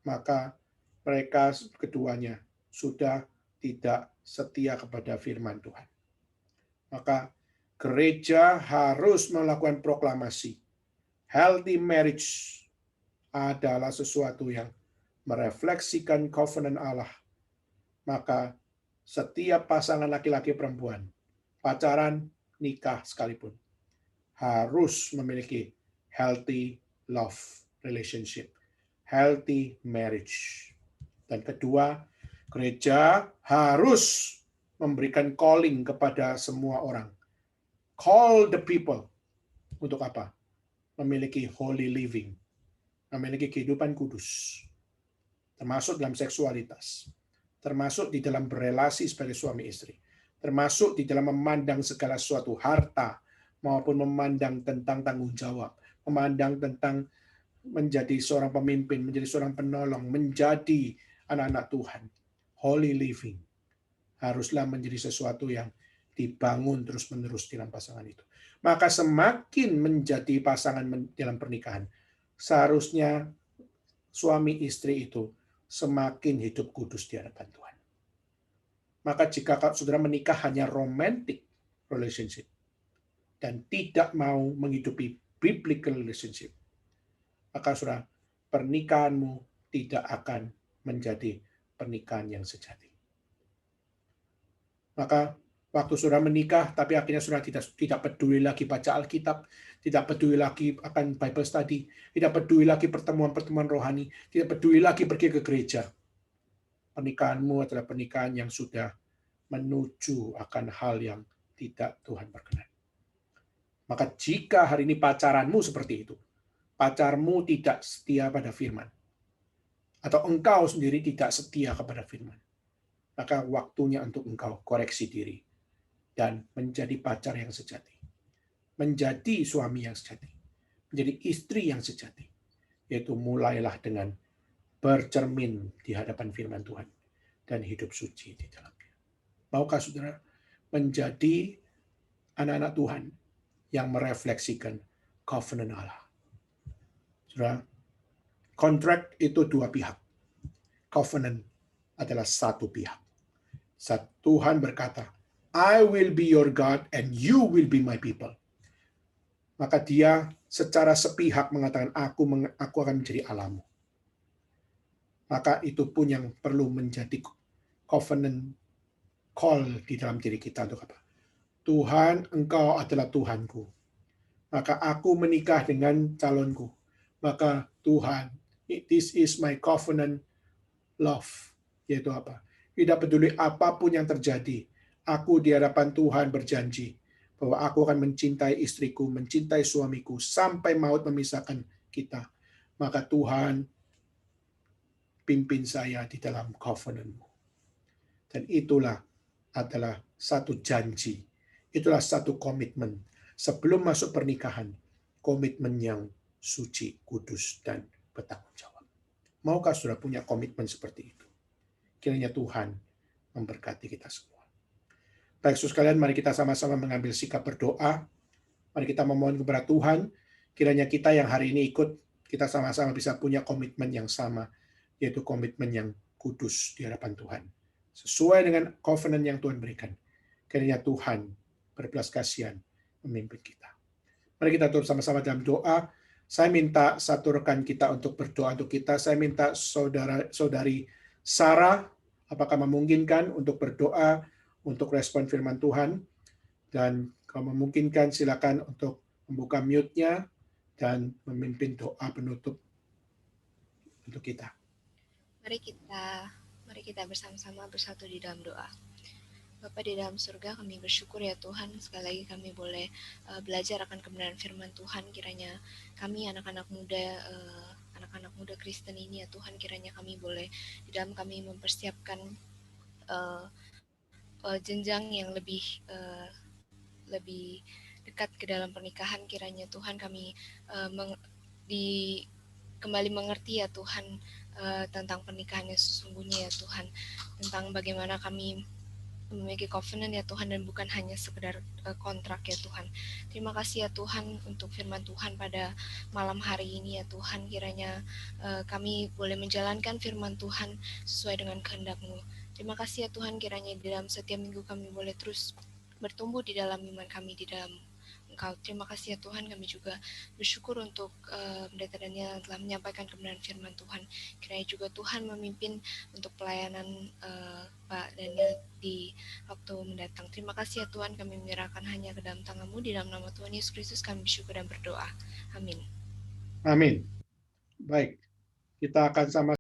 maka mereka keduanya sudah tidak setia kepada firman Tuhan. Maka gereja harus melakukan proklamasi. Healthy marriage adalah sesuatu yang merefleksikan covenant Allah. Maka setiap pasangan laki-laki perempuan, pacaran, nikah sekalipun, harus memiliki healthy love relationship, healthy marriage. Dan kedua, gereja harus memberikan calling kepada semua orang. Call the people. Untuk apa? Memiliki holy living. Memiliki kehidupan kudus. Termasuk dalam seksualitas. Termasuk di dalam berelasi sebagai suami istri. Termasuk di dalam memandang segala sesuatu harta, maupun memandang tentang tanggung jawab. Memandang tentang menjadi seorang pemimpin, menjadi seorang penolong, menjadi anak-anak Tuhan, holy living, haruslah menjadi sesuatu yang dibangun terus-menerus dalam pasangan itu. Maka semakin menjadi pasangan dalam pernikahan, seharusnya suami istri itu semakin hidup kudus di hadapan Tuhan. Maka jika saudara menikah hanya romantic relationship dan tidak mau menghidupi biblical relationship, maka saudara, pernikahanmu tidak akan menjadi pernikahan yang sejati. Maka waktu saudara menikah, tapi akhirnya saudara tidak peduli lagi baca Alkitab, tidak peduli lagi akan Bible study, tidak peduli lagi pertemuan-pertemuan rohani, tidak peduli lagi pergi ke gereja. Pernikahanmu adalah pernikahan yang sudah menuju akan hal yang tidak Tuhan berkenan. Maka jika hari ini pacaranmu seperti itu, pacarmu tidak setia pada firman, atau engkau sendiri tidak setia kepada firman, maka waktunya untuk engkau koreksi diri dan menjadi pacar yang sejati, menjadi suami yang sejati, menjadi istri yang sejati, yaitu mulailah dengan bercermin di hadapan firman Tuhan dan hidup suci di dalamnya. Maukah saudara menjadi anak-anak Tuhan yang merefleksikan covenant Allah? Saudara, kontrak itu dua pihak. Covenant adalah satu pihak. Saat Tuhan berkata, I will be your God and you will be my people. Maka dia secara sepihak mengatakan, aku akan menjadi Allahmu. Maka itu pun yang perlu menjadi covenant call di dalam diri kita untuk apa? Tuhan, engkau adalah Tuhanku. Maka aku menikah dengan calonku. Maka Tuhan, this is my covenant love. Yaitu apa? Tidak peduli apapun yang terjadi, aku di hadapan Tuhan berjanji bahwa aku akan mencintai istriku, mencintai suamiku, sampai maut memisahkan kita. Maka Tuhan, pimpin saya di dalam covenant-Mu. Dan itulah adalah satu janji. Itulah satu komitmen. Sebelum masuk pernikahan, komitmen yang suci, kudus, dan bertanggung jawab. Maukah saudara punya komitmen seperti itu? Kiranya Tuhan memberkati kita semua. Baik, saudara sekalian, mari kita sama-sama mengambil sikap berdoa. Mari kita memohon kepada Tuhan, kiranya kita yang hari ini ikut, kita sama-sama bisa punya komitmen yang sama, yaitu komitmen yang kudus di hadapan Tuhan. Sesuai dengan covenant yang Tuhan berikan. Kiranya Tuhan berbelas kasihan memimpin kita. Mari kita turut sama-sama dalam doa. Saya minta satu rekan kita untuk berdoa untuk kita. Saya minta saudari Sarah, apakah memungkinkan untuk berdoa untuk respon firman Tuhan? Dan kalau memungkinkan silakan untuk membuka mute-nya dan memimpin doa penutup untuk kita. Mari kita bersama-sama bersatu di dalam doa. Bapa di dalam surga, kami bersyukur ya Tuhan, sekali lagi kami boleh belajar akan kebenaran firman Tuhan. Kiranya kami anak-anak muda Kristen ini ya Tuhan, kiranya kami boleh di dalam kami mempersiapkan jenjang yang lebih dekat ke dalam pernikahan. Kiranya Tuhan kami kembali mengerti ya Tuhan tentang pernikahan yang sesungguhnya ya Tuhan, tentang bagaimana kami memiliki covenant ya Tuhan, dan bukan hanya sekedar kontrak ya Tuhan. Terima kasih ya Tuhan untuk firman Tuhan pada malam hari ini ya Tuhan. Kiranya kami boleh menjalankan firman Tuhan sesuai dengan kehendak-Mu. Terima kasih ya Tuhan, kiranya di dalam setiap minggu kami boleh terus bertumbuh di dalam iman kami di dalam Engkau. Terima kasih ya Tuhan, kami juga bersyukur untuk Pendeta Daniel yang telah menyampaikan kebenaran firman Tuhan. Kiranya juga Tuhan memimpin untuk pelayanan Pak Daniel di waktu mendatang. Terima kasih ya Tuhan, kami menyerahkan hanya ke dalam tangan-Mu. Di dalam nama Tuhan Yesus Kristus kami bersyukur dan berdoa. Amin. Amin. Baik, kita akan sama